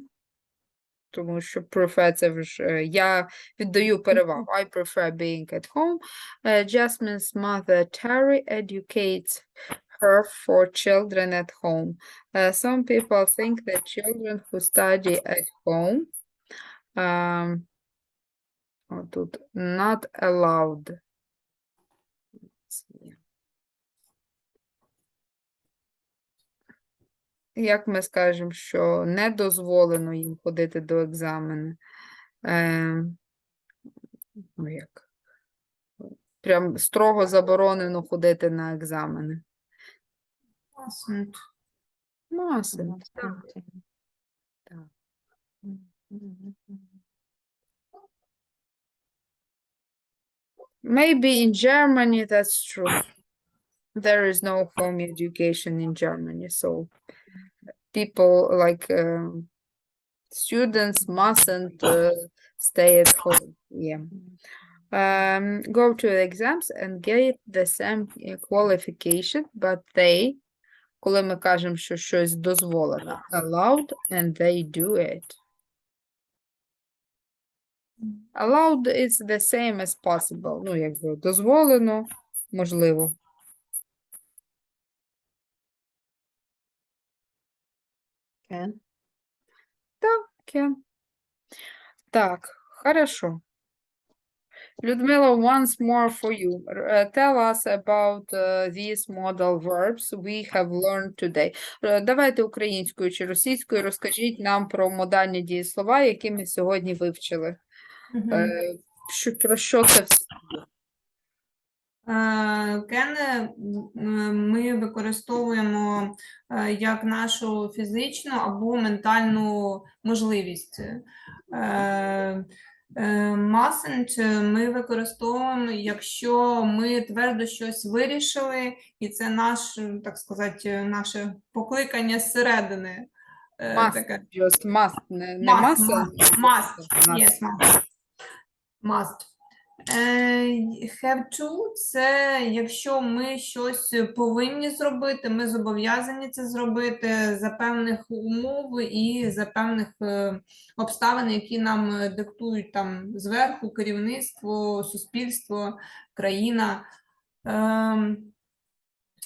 тому що prefer це вже я віддаю перевагу. I prefer being at home. Jasmine's mother Terry educates her for children at home. Some people think that children who study at home тут not allowed. Як ми скажемо, що не дозволено їм ходити до екзамену? Ну, як? Прям строго заборонено ходити на екзамени. mustn't. Mustn't, так. Так. Maybe in Germany, that's true. There is no home education in Germany, so people like students mustn't stay at home. Yeah. Go to the exams and get the same qualification, but they, коли ми кажемо, що щось дозволено, allowed, and they do it. Allowed is the same as possible. Ну, якби дозволено, можливо. Can. Так, can. Так, хорошо. Людмила, once more for you. Tell us about these modal verbs we have learned today. Давайте українською чи російською розкажіть нам про модальні дієслова, які ми сьогодні вивчили. Про що це все? Can ми використовуємо як нашу фізичну або ментальну можливість. Mustn't ми використовуємо, якщо ми твердо щось вирішили, і це наше, так сказати, наше покликання зсередини. Must, just must, не Must, mustn't. must, yes, must. Have to – це якщо ми щось повинні зробити, ми зобов'язані це зробити за певних умов і за певних обставин, які нам диктують там зверху керівництво, суспільство, країна.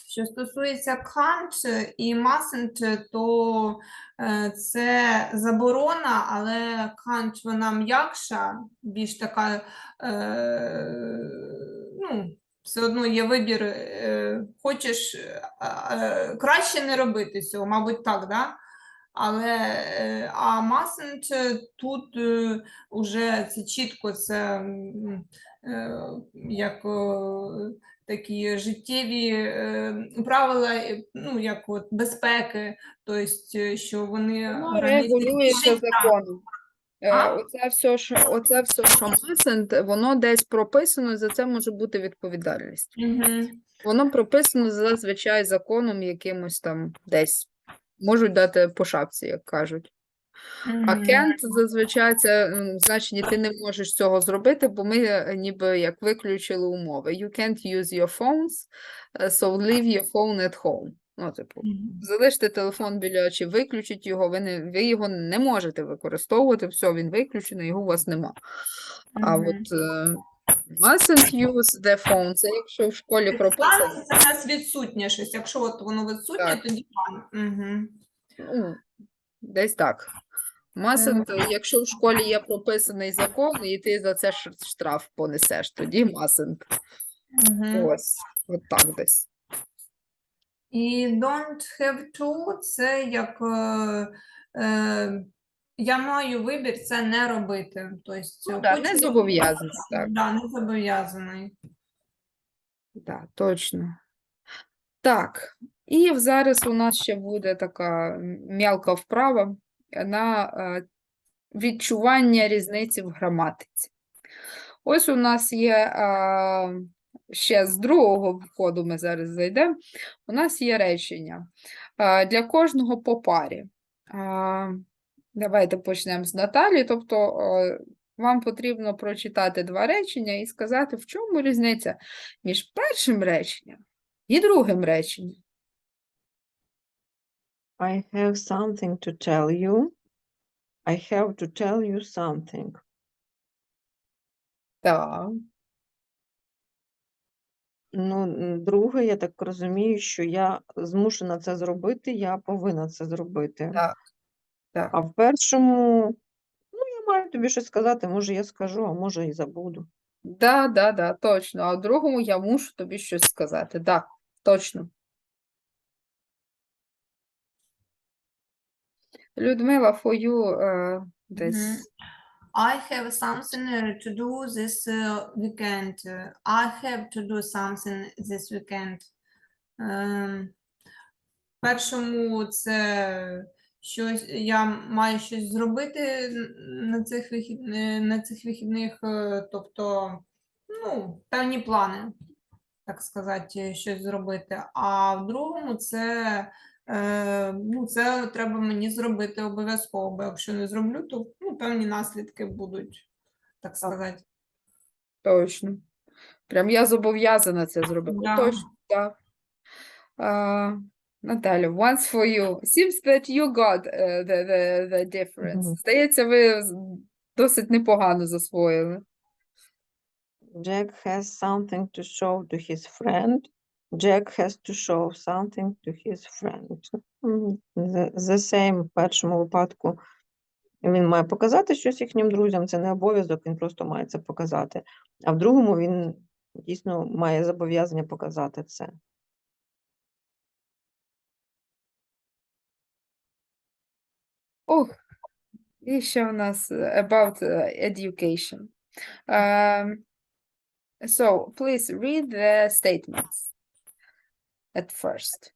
Що стосується can't і mustn't, то це заборона, але can't вона м'якша, більш така, ну, все одно є вибір, хочеш краще не робити цього, мабуть, так, да? Але а mustn't тут уже це чітко, це як такі життєві правила, ну, як от безпеки, тобто, що вони Воно регулюється законом. А? Оце все, що mustn't, воно десь прописано, за це може бути відповідальність. Воно прописано зазвичай законом якимось там десь. Можуть дати по шапці, як кажуть. А can't зазвичай це значення ти не можеш цього зробити, бо ми ніби як виключили умови. You can't use your phones, so leave your phone at home. Ну, типу, залиште телефон біля очі, виключіть його, ви його не можете використовувати, все, він виключений, його у вас нема. А от mustn't use the phone, це якщо в школі прописано. Це у нас відсутнє щось, якщо от воно відсутнє, тоді Ну, десь так. Mustn't, якщо в школі є прописаний закон, і ти за це штраф понесеш, тоді mustn't. Ось, от так десь. І don't have to – це як я маю вибір це не робити. Тобто, Не зобов'язаний, так. Да, не зобов'язаний. Так, точно. Так, і зараз у нас ще буде така м'ялка вправа на відчування різниці в граматиці. Ось у нас є ще з другого входу ми зараз зайдемо. У нас є речення. Для кожного по парі. Давайте почнемо з Наталі. Тобто вам потрібно прочитати два речення і сказати, в чому різниця між першим реченням і другим реченням. I have something to tell you. I have to tell you something. Так. Ну, друге, я так розумію, що я змушена це зробити, я повинна це зробити. Так. Так. А в першому, ну, я маю тобі щось сказати, може я скажу, а може і забуду. Да, точно. А в другому я мушу тобі щось сказати. Так, точно. Людмила, for you, десь. I have something to do this weekend. I have to do something this weekend. Першому це щось, я маю щось зробити на цих вихідних, тобто, ну, певні плани, так сказати, щось зробити. А в другому це, ну, це треба мені зробити обов'язково, бо якщо не зроблю, то ну, певні наслідки будуть, так сказати. Точно. Прям я зобов'язана це зробити. Да. Точно, так. Наталя, once for you. Seems that you got the difference. Мгм. Здається, ви досить непогано засвоїли. Jack has something to show to his friend. Jack has to show something to his friend. The same в першому випадку. Він має показати щось їхнім друзям, це не обов'язок, він просто має це показати. А в другому він дійсно має зобов'язання показати це. Ох, і ще у нас about education. So, please read the statements at first.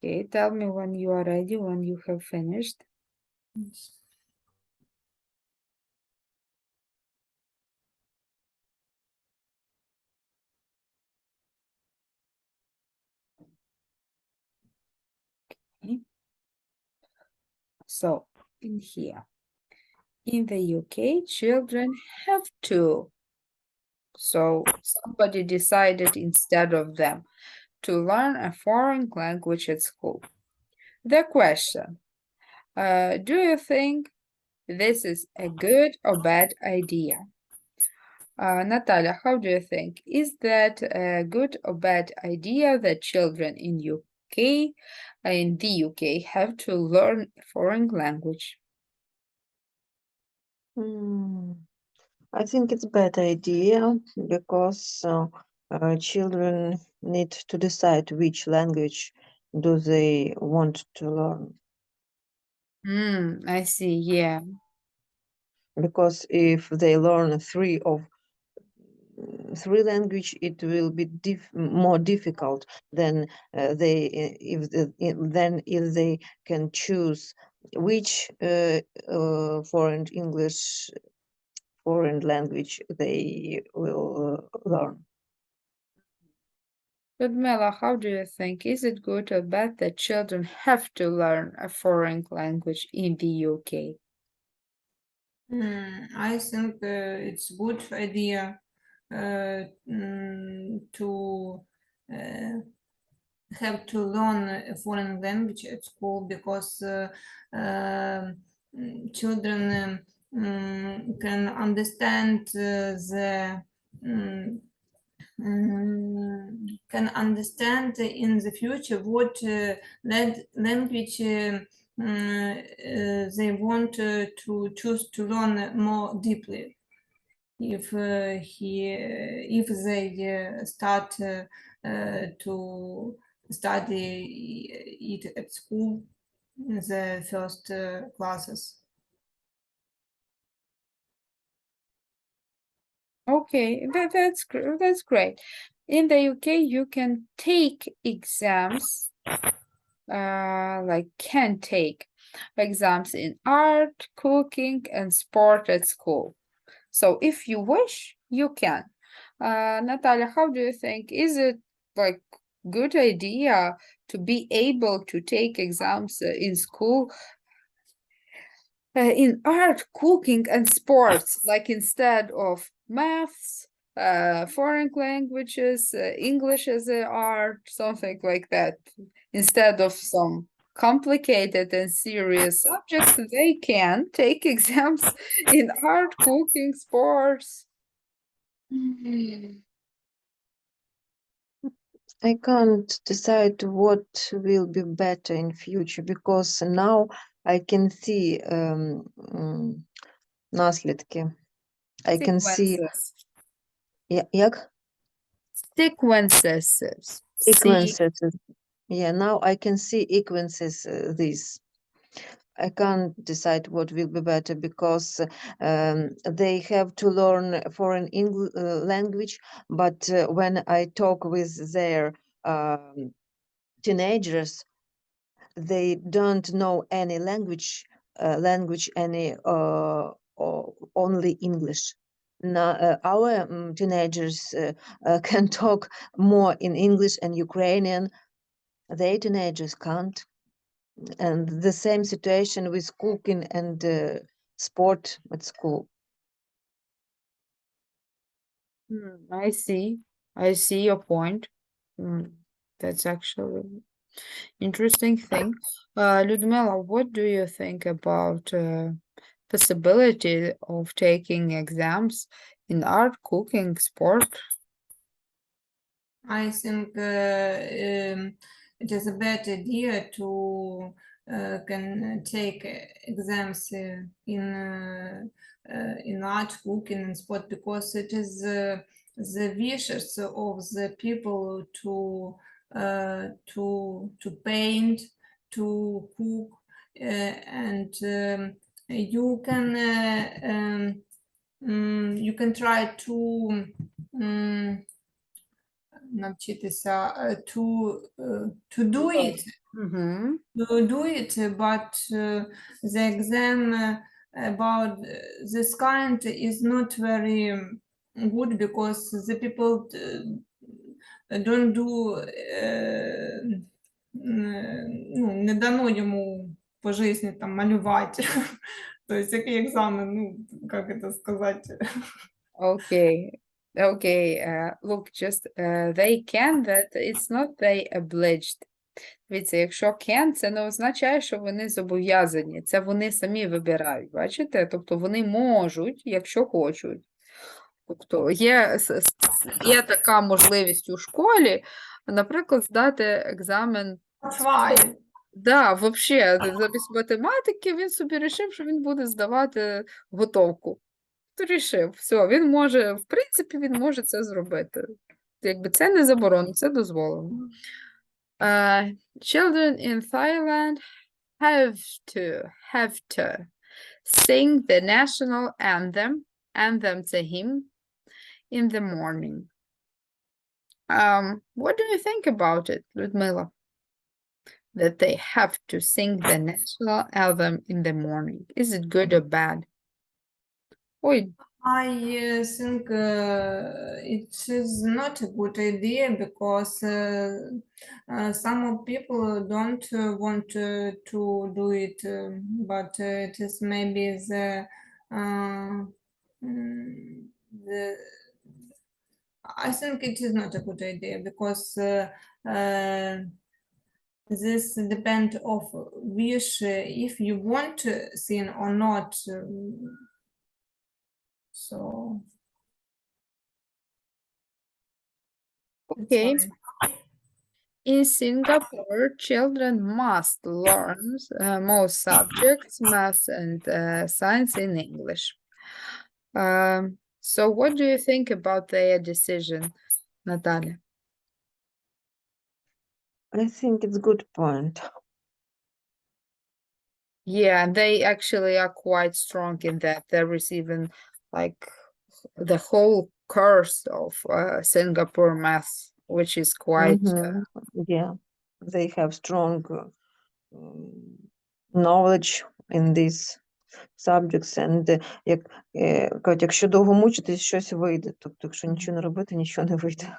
Okay, tell me when you are ready, when you have finished. Okay. So, in here, in the UK, children have to. So, somebody decided instead of them to learn a foreign language at school. The question, do you think this is a good or bad idea? Natalia, how do you think? Is that a good or bad idea that children in the UK have to learn a foreign language? I think it's a bad idea because children need to decide which language do they want to learn. I see, yeah. Because if they learn three language, it will be more difficult than if they can choose which foreign language they will learn. Ludmila, how do you think? Is it good or bad that children have to learn a foreign language in the UK? I think it's good idea to have to learn a foreign language at school because children can understand can understand in the future what language they want to choose to learn more deeply. if if they start to study it at school, the first classes. Okay, that's great. In the UK, you can take exams, like can take exams in art, cooking, and sport at school. So if you wish, you can. Natalia, how do you think? Is it like good idea to be able to take exams in school in art, cooking, and sports, like instead of maths, foreign languages, English as an art, something like that. Instead of some complicated and serious subjects, they can take exams in art, cooking, sports. I can't decide what will be better in future because now I can see наслідки. I can see Sequences. як Sequences. sequences. Yeah, now I can see sequences this. I can't decide what will be better because they have to learn foreign language. But when I talk with their teenagers, they don't know any language, any only English. Now, our teenagers can talk more in English and Ukrainian. Their teenagers can't. And the same situation with cooking and sport at school. I see. I see your point. That's actually interesting thing. Ludmila, what do you think about possibility of taking exams in art, cooking, sport? I think it is a bad idea to can take exams in art, cooking, and sport because it is the wishes of the people to paint, to cook, and you can try to навчитися to do it, Mm-hmm. but the exam about this kind is not very good because the people don't do ну, не дано йому по жизни там малювати. Тобто, який екзамен, ну, як це сказати? Okay. Okay. Look, just they can, that it's not they obliged. Дивіться, якщо can, це не означає, що вони зобов'язані. Це вони самі вибирають, бачите? Тобто вони можуть, якщо хочуть. Тобто є така можливість у школі, наприклад, здати екзамен. Try. Да, взагалі, замість математики він собі вирішив, що він буде здавати готовку. То рішив, все, він може, в принципі, він може це зробити. Якби це не заборонено, це дозволено. Children in Thailand have to sing the national anthem це hymn, in the morning. What do you think about it, Ludmila? That they have to sing the national anthem in the morning. Is it good or bad? Ой, I think it is not a good idea because some of people don't want to do it, but it is maybe the I think it is not a good idea because this depends of wish if you want to sing or not. So okay. it's fine. In Singapore, children must learn most subjects, math and science in English. So what do you think about their decision, Natalia? I think it's good point. Yeah, and they actually are quite strong in that. There is even like the whole course of Singapore math, which is quite Mhm. Yeah, they have strong knowledge in these subjects, and кажуть, якщо довго мучитись, щось вийде. Тобто, якщо нічого не робити, нічого не вийде.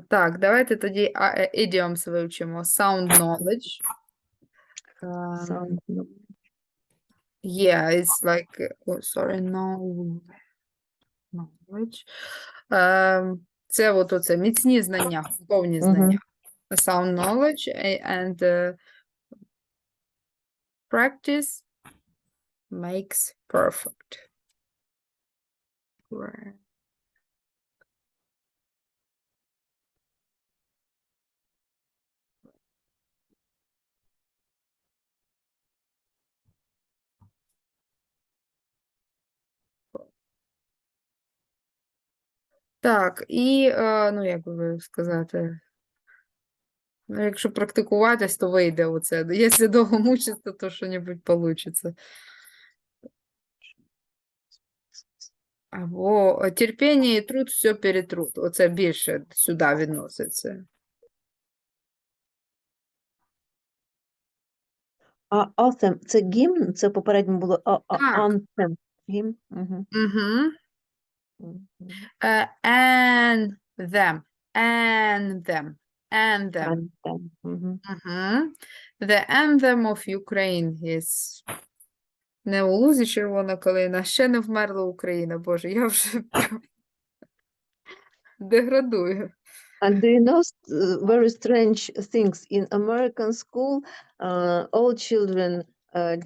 Так, давайте тоді idioms вивчимо. Sound knowledge. Sound, Yeah, it's like, oh, sorry, no knowledge. Це от оце міцні знання, повні знання. Sound knowledge and practice makes perfect. Right. Так, і, ну, як би сказати, ну, якщо практикуватись, то вийде оце. Якщо довго мучитися, то що-небудь получиться. Або терпіння і труд все перетрут. Оце більше сюди відноситься. А anthem – це гімн? Це попередньо було Так. anthem. Гімн? Угу. Угу. And them. Anthem. Угу. The anthem of Ukraine is не у лузі червона калина, ще не вмерла Україна. Боже, я вже деградую. And do you know very strange things? In American school, all children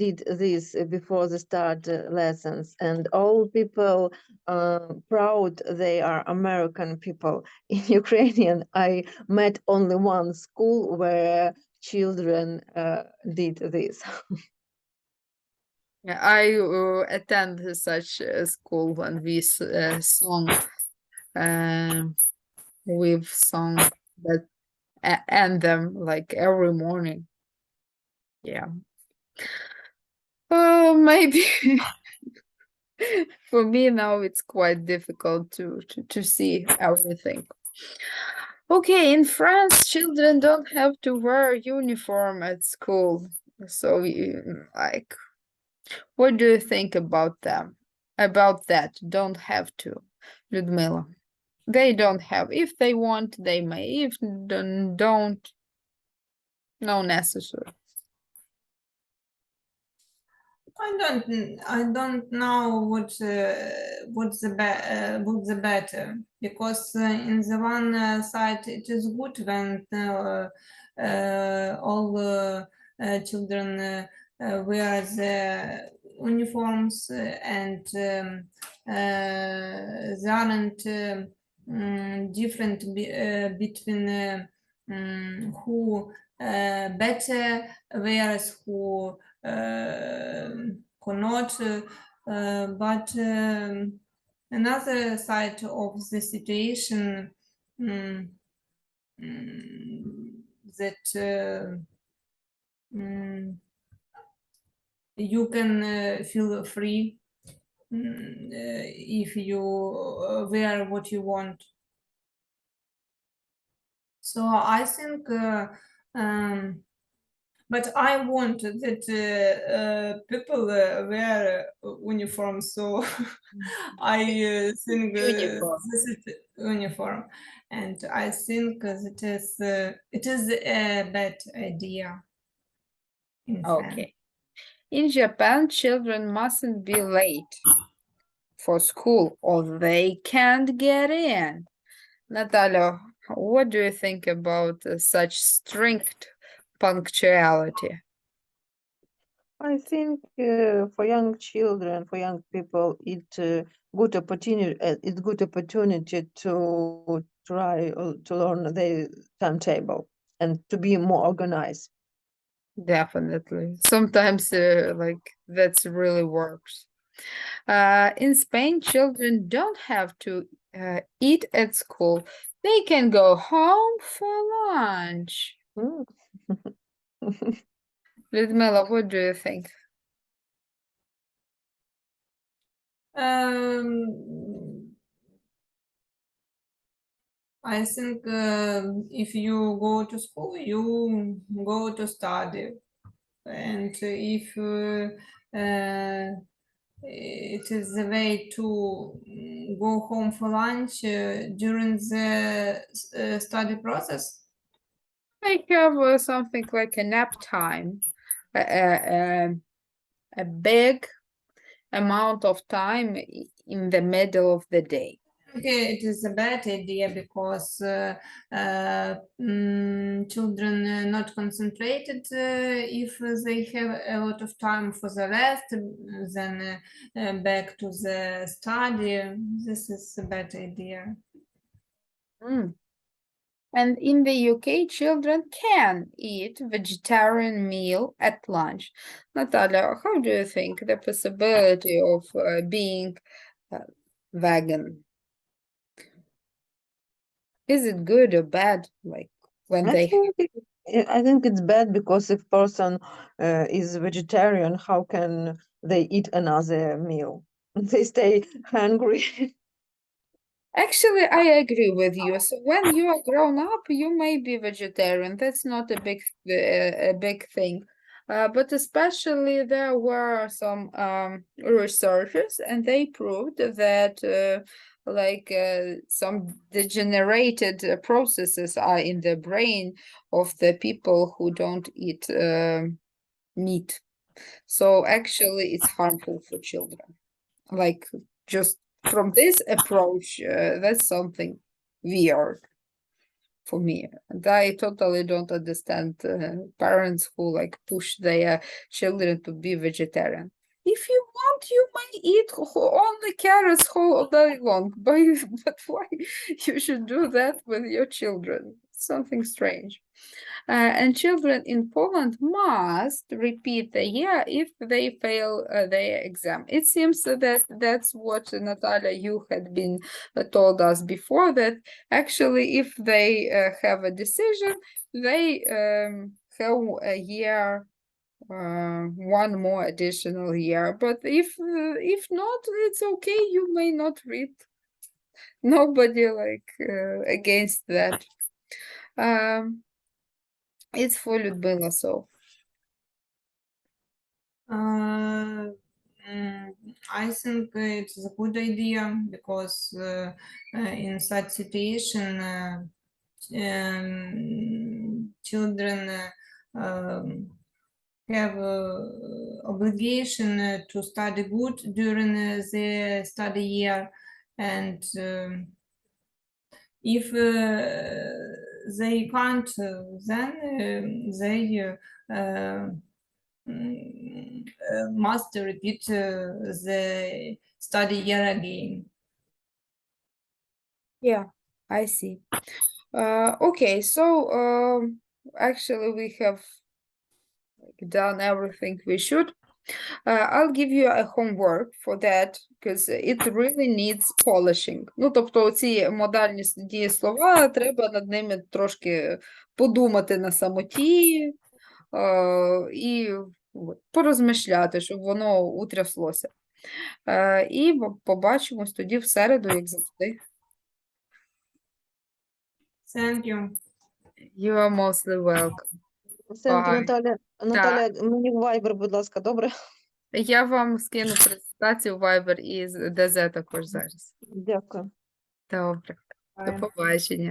did this before the start lessons, and all people proud they are American people. In Ukrainian, I met only one school where children did this. I attend such a school and we song we've sung that anthem like every morning. Yeah. Maybe for me now it's quite difficult to see everything. Okay, in France, children don't have to wear uniform at school. So, like, what do you think about them? About that? Don't have to, Ludmila. They don't have. If they want, they may. If don't, no necessary. I don't know what's the better, because in the one side it is good when all children wear the uniforms and there aren't different between who better wears, who not, but another side of the situation that you can feel free if you wear what you want. So I think but I want that people wear uniforms, so I think Uniform. this is uniform, and I think it is a bad idea in France. Okay. In Japan, children mustn't be late for school or they can't get in. Natalia, what do you think about such strict punctuality? I think for young children, for young people, it's good opportunity to try to learn the timetable and to be more organized. Definitely. Sometimes like that's really works. In Spain, children don't have to eat at school. They can go home for lunch. Mm. Людмила, what do you think? I think if you go to school, you go to study, and if it is the way to go home for lunch during the study process. They have something like a nap time, a big amount of time in the middle of the day. Okay, it is a bad idea because children not concentrated if they have a lot of time for the rest, then back to the study. This is a bad idea. Mm. And in the UK, children can eat vegetarian meal at lunch. Natalia, how do you think the possibility of being vegan? Is it good or bad? Like when I they think I think it's bad because if person is vegetarian, how can they eat another meal? They stay hungry. Actually, I agree with you. So when you are grown up, you may be vegetarian. That's not a big thing. But especially there were some researchers, and they proved that some degenerated processes are in the brain of the people who don't eat meat. So actually, it's harmful for children. Like just from this approach, that's something weird for me. And I totally don't understand parents who like push their children to be vegetarian. If you want, you may eat only carrots whole day long, but why you should do that with your children? Something strange. And children in Poland must repeat the year if they fail their exam. It seems that that's what Natalia, you had been told us before, that actually if they have a decision, they have a year, one more additional year. But if not, it's okay. You may not read. Nobody against that. It's for Ludmila, so. I think it's a good idea because in such situation, children have obligation to study good during the study year, and if they can't, then they must repeat the study year again. Yeah, I see. Okay, so actually we have done everything we should. I'll give you a homework for that, because it really needs polishing. Ну, тобто ці модальні дієслова, треба над ними трошки подумати на самоті і порозмишляти, щоб воно утряслося. І побачимось тоді в середу, як завжди. Thank you. You are mostly welcome. Thank you, Bye. Наталя, мені в Viber, будь ласка, добре? Я вам скину презентацію Viber і ДЗ також зараз. Дякую. Добре. До Bye. побачення.